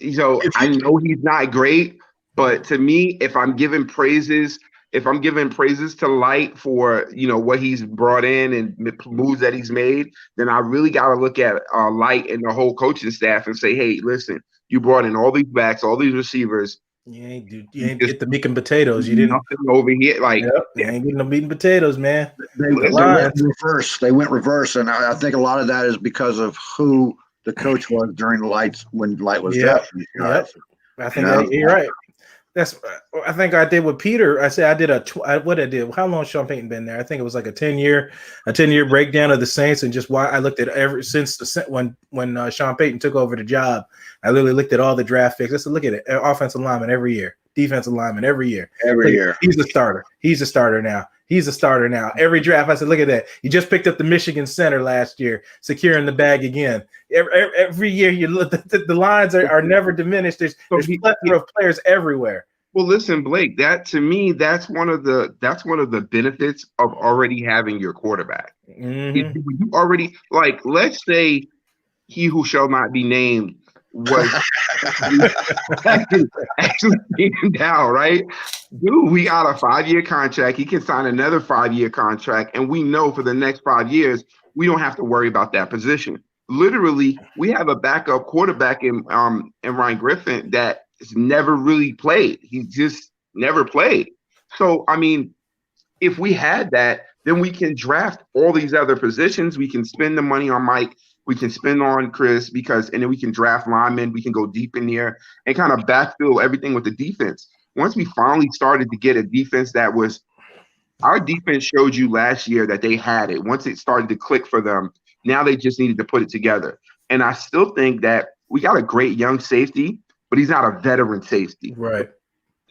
I know he's not great, but to me, if I'm giving praises to Light for what he's brought in and moves that he's made, then I really got to look at Light and the whole coaching staff and say, hey, listen, you brought in all these backs, all these receivers. You ain't get the meat and potatoes. You didn't nothing over here. You ain't getting no meat and potatoes, man. They went reverse. They went reverse, and I think a lot of that is because of who the coach was during when Light was drafted. Yep. I think you're right. I think I did with Peter. I said what I did. How long has Sean Payton been there? I think it was like a 10-year breakdown of the Saints, and just why I looked at ever since when Sean Payton took over the job. I literally looked at all the draft picks. Let's look at it. Offensive lineman every year, defensive lineman every year. He's a starter. He's a starter now. Every draft, I said, look at that. You just picked up the Michigan center last year, securing the bag again. Every year, you look. The lines are never diminished. There's plethora of players everywhere. Well, listen, Blake. That to me, that's one of the benefits of already having your quarterback. Mm-hmm. You already let's say he who shall not be named was actually taken down, right? Dude, we got a 5-year contract. He can sign another 5-year contract, and we know for the next 5 years we don't have to worry about that position. Literally, we have a backup quarterback in Ryan Griffin that has never really played. He just never played. So, I mean, if we had that, then we can draft all these other positions. We can spend the money on Mike. We can spend on Chris and then we can draft linemen. We can go deep in there and kind of backfill everything with the defense. Once we finally started to get a defense our defense showed you last year that they had it. Once it started to click for them, now they just needed to put it together. And I still think that we got a great young safety, but he's not a veteran safety. Right.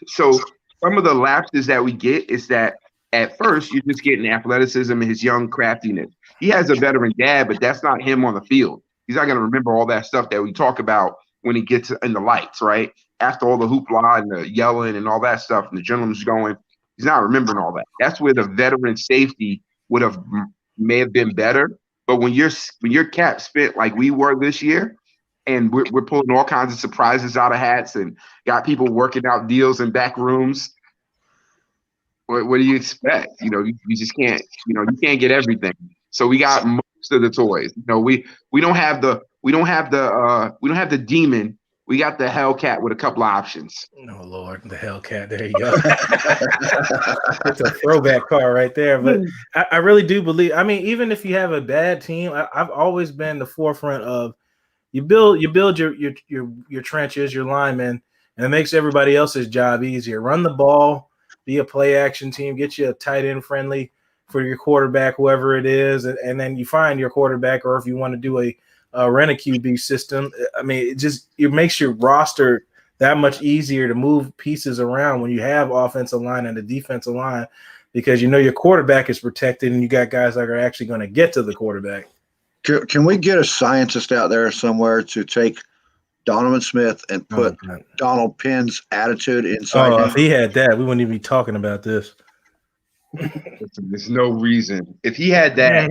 So some of the lapses that we get is that at first you're just getting athleticism and his young craftiness. He has a veteran dad, but that's not him on the field. He's not going to remember all that stuff that we talk about when he gets in the lights, right? After all the hoopla and the yelling and all that stuff and the gentleman's going, he's not remembering all that. That's where the veteran safety may have been better. But when your cap spent like we were this year, and we're pulling all kinds of surprises out of hats and got people working out deals in back rooms, what do you expect? You just can't. You can't get everything. So we got most of the toys. We don't have the demon. We got the Hellcat with a couple of options. Oh Lord, the Hellcat. There you go. It's a throwback car right there. But I really do believe. I mean, even if you have a bad team, I've always been the forefront of you build your trenches, your linemen, and it makes everybody else's job easier. Run the ball, be a play action team, get you a tight end friendly for your quarterback, whoever it is, and then you find your quarterback, or if you want to do a rent a QB system. I mean, it makes your roster that much easier to move pieces around when you have offensive line and the defensive line, because you know your quarterback is protected and you got guys that are actually going to get to the quarterback. Can we get a scientist out there somewhere to take Donovan Smith and put Donald Penn's attitude inside him? If he had that, we wouldn't even be talking about this. Listen, there's no reason. If he had that,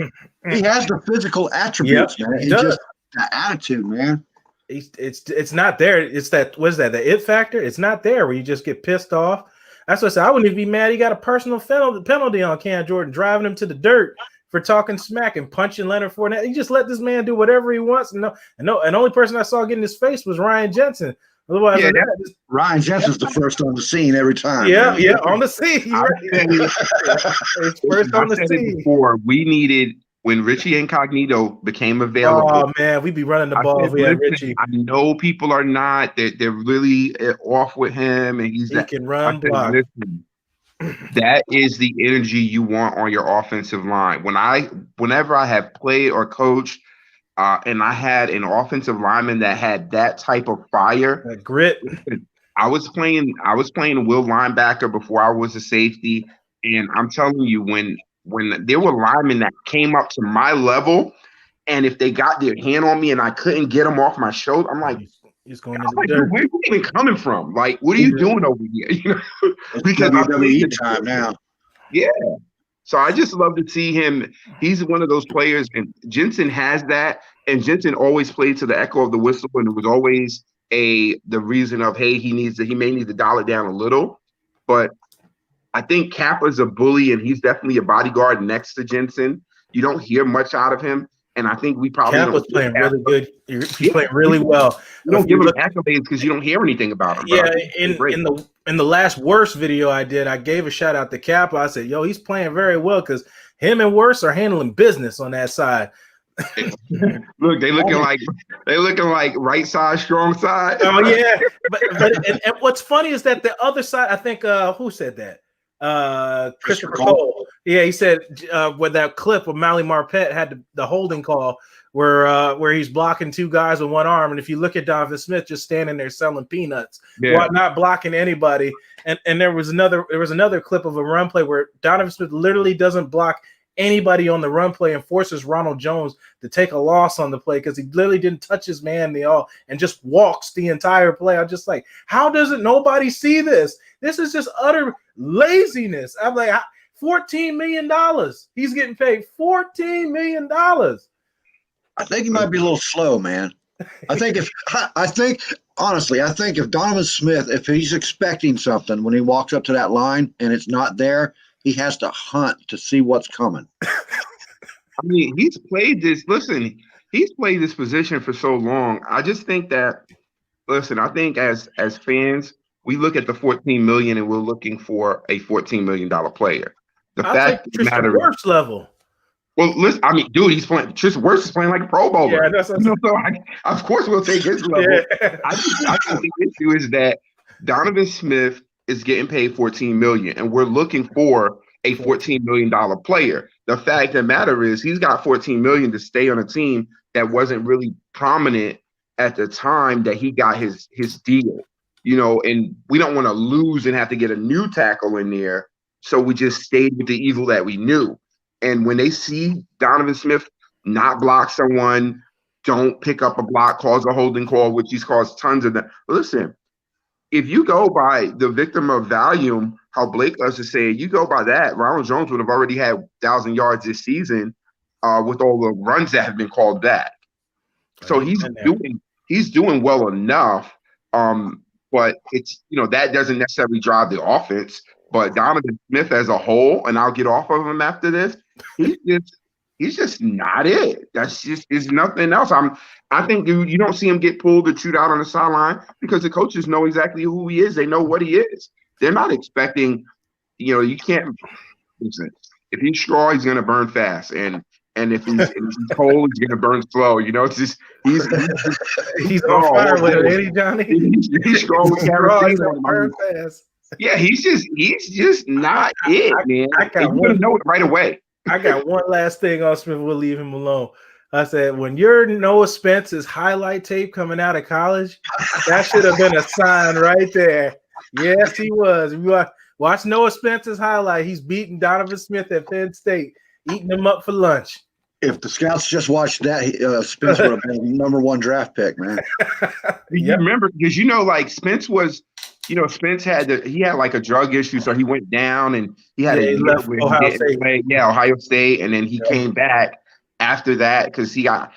he has the physical attributes, man. He just the attitude, man. It's not there. It's that, what is that? The it factor? It's not there where you just get pissed off. That's what I said. I wouldn't even be mad. He got a personal penalty on Cam Jordan, driving him to the dirt for talking smack and punching Leonard Fournette. He just let this man do whatever he wants. And the only person I saw getting his face was Ryan Jensen. Otherwise, Ryan Jensen's the first on the scene every time. Yeah, on the scene. First on the scene. Before we needed, when Richie Incognito became available. Oh man, we'd be running the ball if we had Richie. I know people are not. They're really off with him, and he can run block. Listen, that is the energy you want on your offensive line. Whenever I have played or coached, and I had an offensive lineman that had that type of fire, that grit. I was playing will linebacker before I was a safety, and I'm telling you, when there were linemen that came up to my level, and if they got their hand on me and I couldn't get them off my shoulder, I'm like, he's going into the dirt. Where are you even coming from? Like, what are you doing over here? You know, because WWE time now. Yeah. So I just love to see him. He's one of those players, and Jensen has that. And Jensen always played to the echo of the whistle, and it was always the reason of, hey, he may need to dial it down a little. But I think Kappa's a bully, and he's definitely a bodyguard next to Jensen. You don't hear much out of him, and I think we probably Kappa's playing really good. He's playing really well. You don't give him accolades because you don't hear anything about him. Yeah, in the last worst video I did, I gave a shout out to Kappa. I said, "Yo, he's playing very well because him and Worse are handling business on that side." Look, they looking like right side, strong side. Oh yeah, but what's funny is that the other side. I think who said that? Christopher Cole. Yeah, he said with that clip of Mally Marpet had the holding call where he's blocking two guys with one arm, and if you look at Donovan Smith just standing there selling peanuts, not blocking anybody. And there was another clip of a run play where Donovan Smith literally doesn't block anybody on the run play and forces Ronald Jones to take a loss on the play because he literally didn't touch his man and just walks the entire play. I'm just like, how doesn't nobody see this? This is just utter laziness. I'm like, $14 million. He's getting paid $14 million. I think he might be a little slow, man. I think if Donovan Smith, if he's expecting something when he walks up to that line and it's not there, he has to hunt to see what's coming. I mean, he's played this position for so long. I just think that, I think as fans, we look at the $14 million and we're looking for a $14 million player. The fact of the matter is, level. Well, listen, I mean, dude, he's playing. Tristan Wirfs is playing like a Pro Bowler. Yeah, that's what of course we'll take his level. Yeah. I think the issue is that Donovan Smith is getting paid $14 million, and we're looking for a $14 million player. The fact of the matter is, he's got $14 million to stay on a team that wasn't really prominent at the time that he got his deal. You know, and we don't want to lose and have to get a new tackle in there, so we just stayed with the evil that we knew. And when they see Donovan Smith not block someone, don't pick up a block, cause a holding call, which he's caused tons of them. Listen, if you go by the victim of volume, how Blake loves to say, you go by that, Ronald Jones would have already had 1,000 yards this season with all the runs that have been called back. So he's doing well enough, but it's that doesn't necessarily drive the offense. But Donovan Smith as a whole, and I'll get off of him after this, he's just not it. That's just is nothing else. I think you don't see him get pulled or chewed out on the sideline because the coaches know exactly who he is. They know what he is. They're not expecting, you can't listen. If he's straw, he's gonna burn fast. And if he's cold, he's gonna burn slow. It's just he's on fire with it, ain't he, Johnny? He's strong with burn fast. Yeah, he's just not it, man. You're gonna know it right away. I got one last thing on Smith. We'll leave him alone. I said, when you're Noah Spence's highlight tape coming out of college, that should have been a sign right there. Yes, he was. Watch Noah Spence's highlight. He's beating Donovan Smith at Penn State, eating him up for lunch. If the scouts just watched that, Spence would have been the #1 draft pick, man. You remember, because Spence was, Spence had like a drug issue, so he went down and he had he left Ohio State. Ohio State, and then he came back after that because he got.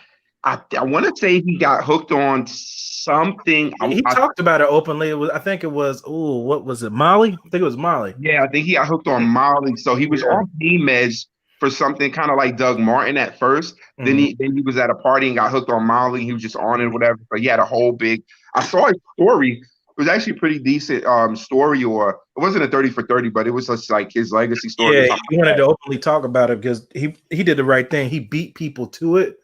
I want to say he got hooked on something. He talked about it openly. I think it was what was it? Molly? I think it was Molly. Yeah, I think he got hooked on Molly. So he was on pain meds for something kind of like Doug Martin at first. Mm-hmm. Then he was at a party and got hooked on Molly. He was just on it, whatever. But he had a whole big. I saw his story. It was actually a pretty decent story, or it wasn't a 30 for 30, but it was just like his legacy story. Yeah, he wanted to openly talk about it because he did the right thing. He beat people to it.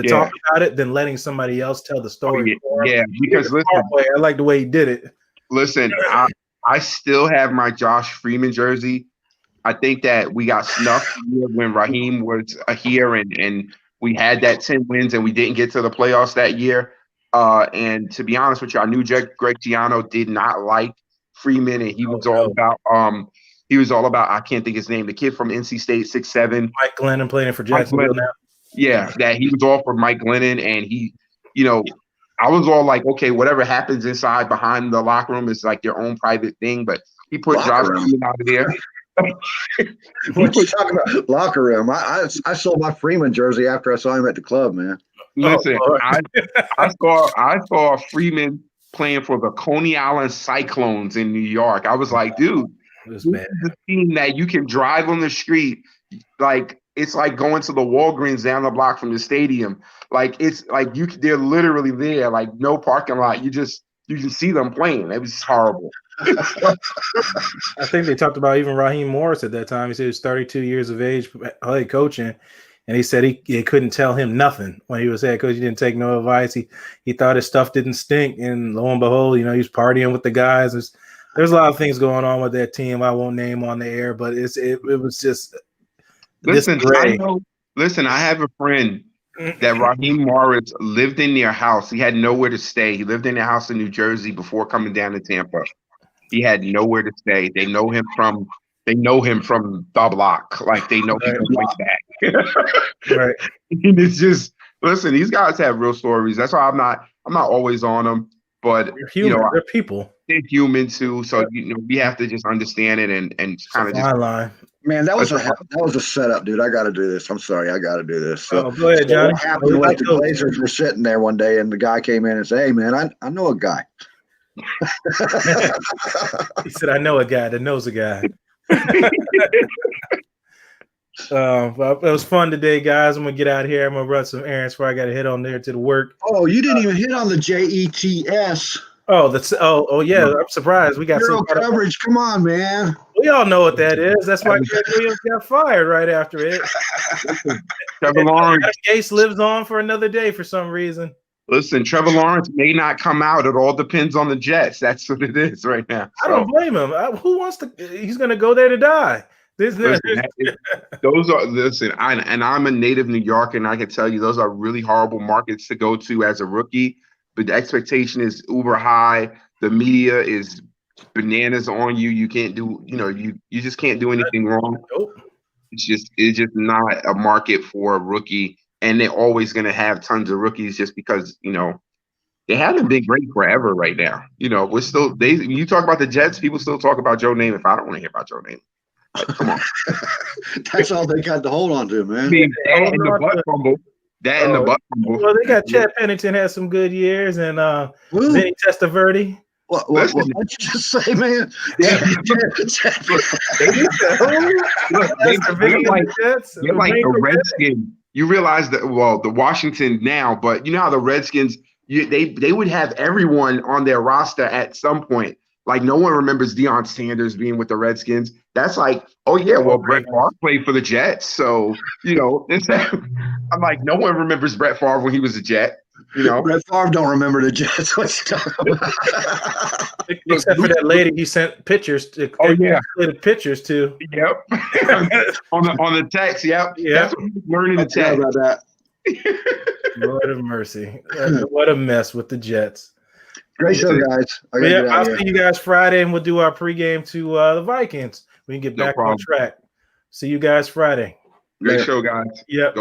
Talk about it than letting somebody else tell the story. Because listen, I like the way he did it. Listen, I still have my Josh Freeman jersey. I think that we got snuffed when Raheem was here and we had that 10 wins and we didn't get to the playoffs that year. And to be honest with you, I knew Greg Giano did not like Freeman, and he was all about I can't think his name, the kid from NC State, 6'7". Mike Glennon playing for Jacksonville now. Yeah, that he was all for Mike Glennon, and he, I was all like, okay, whatever happens inside behind the locker room is like their own private thing, but he put Josh Freeman out of there. What you talking about? Locker room. I sold my Freeman jersey after I saw him at the club, man. Listen, I saw Freeman playing for the Coney Island Cyclones in New York. I was like, dude, this is the team that you can drive on the street like. It's like going to the Walgreens down the block from the stadium. Like it's like they're literally there, like no parking lot. You can see them playing. It was horrible. I think they talked about even Raheem Morris at that time. He said he was 32 years of age, head coaching, and he said he couldn't tell him nothing when he was head coach. He didn't take no advice. He thought his stuff didn't stink, and lo and behold, he was partying with the guys. There's a lot of things going on with that team. I won't name on the air, but it was just. Listen, I have a friend that Raheem Morris lived in their house. He had nowhere to stay. He lived in their house in New Jersey before coming down to Tampa. He had nowhere to stay. They know him from the block. Like they know him like that. Right. And it's just listen, these guys have real stories. That's why I'm not always on them. But they're human. They're people. They're human too. So we have to just understand it and kind of just line. Man, that was a setup, dude. I got to do this. I'm sorry, I got to do this. So, go ahead, Johnny. What happened was the Blazers were sitting there one day, and the guy came in and said, "Hey, man, I know a guy." He said, "I know a guy that knows a guy." It was fun today, guys. I'm gonna get out of here. I'm gonna run some errands before I got to head on there to the work. Oh, you didn't even hit on the JETS. Oh yeah. I'm surprised we got some coverage. Come on, man. We all know what that is. That's why Greg Williams got fired right after it. Trevor Lawrence case lives on for another day for some reason. Listen, Trevor Lawrence may not come out. It all depends on the Jets. That's what it is right now. So. I don't blame him. Who wants to? He's going to go there to die. I'm a native New Yorker, and I can tell you those are really horrible markets to go to as a rookie. But the expectation is uber high. The media is bananas on you. You can't do, you just can't do anything wrong. Nope. It's just not a market for a rookie. And they're always going to have tons of rookies just because, they haven't been great forever right now. We're still, you talk about the Jets, people still talk about Joe Namath. I don't want to hear about Joe Namath. Like, come on. That's all they got to hold on to, man. That and the butt fumble. Well, they got Chad Pennington had some good years, and Vinny Testaverde. What did you just say, man? Yeah. They're like the Redskins. you realize that, well, the Washington now, but you know how the Redskins, they would have everyone on their roster at some point. Like no one remembers Deion Sanders being with the Redskins. That's like, oh yeah, well, Brett Favre played for the Jets. So, you know, I'm like, no one remembers Brett Favre when he was a Jet. You know, Brett Favre don't remember the Jets. What's talking about? Except for that lady he sent pictures to. Oh yeah, pictures to. Yep. on the text. Yep. That's what he's learning to text. About that. Lord of mercy. What a mess with the Jets. Great show, guys. I'll see you guys Friday, and we'll do our pregame to the Vikings. We can get back on track. See you guys Friday. Great show, guys. Yep.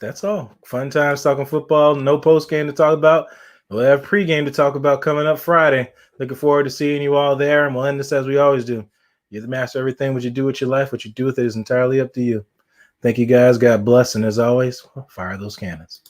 That's all. Fun times talking football. No post game to talk about. We'll have pregame to talk about coming up Friday. Looking forward to seeing you all there, and we'll end this as we always do. You're the master of everything. What you do with your life, what you do with it is entirely up to you. Thank you, guys. God bless, and as always, fire those cannons.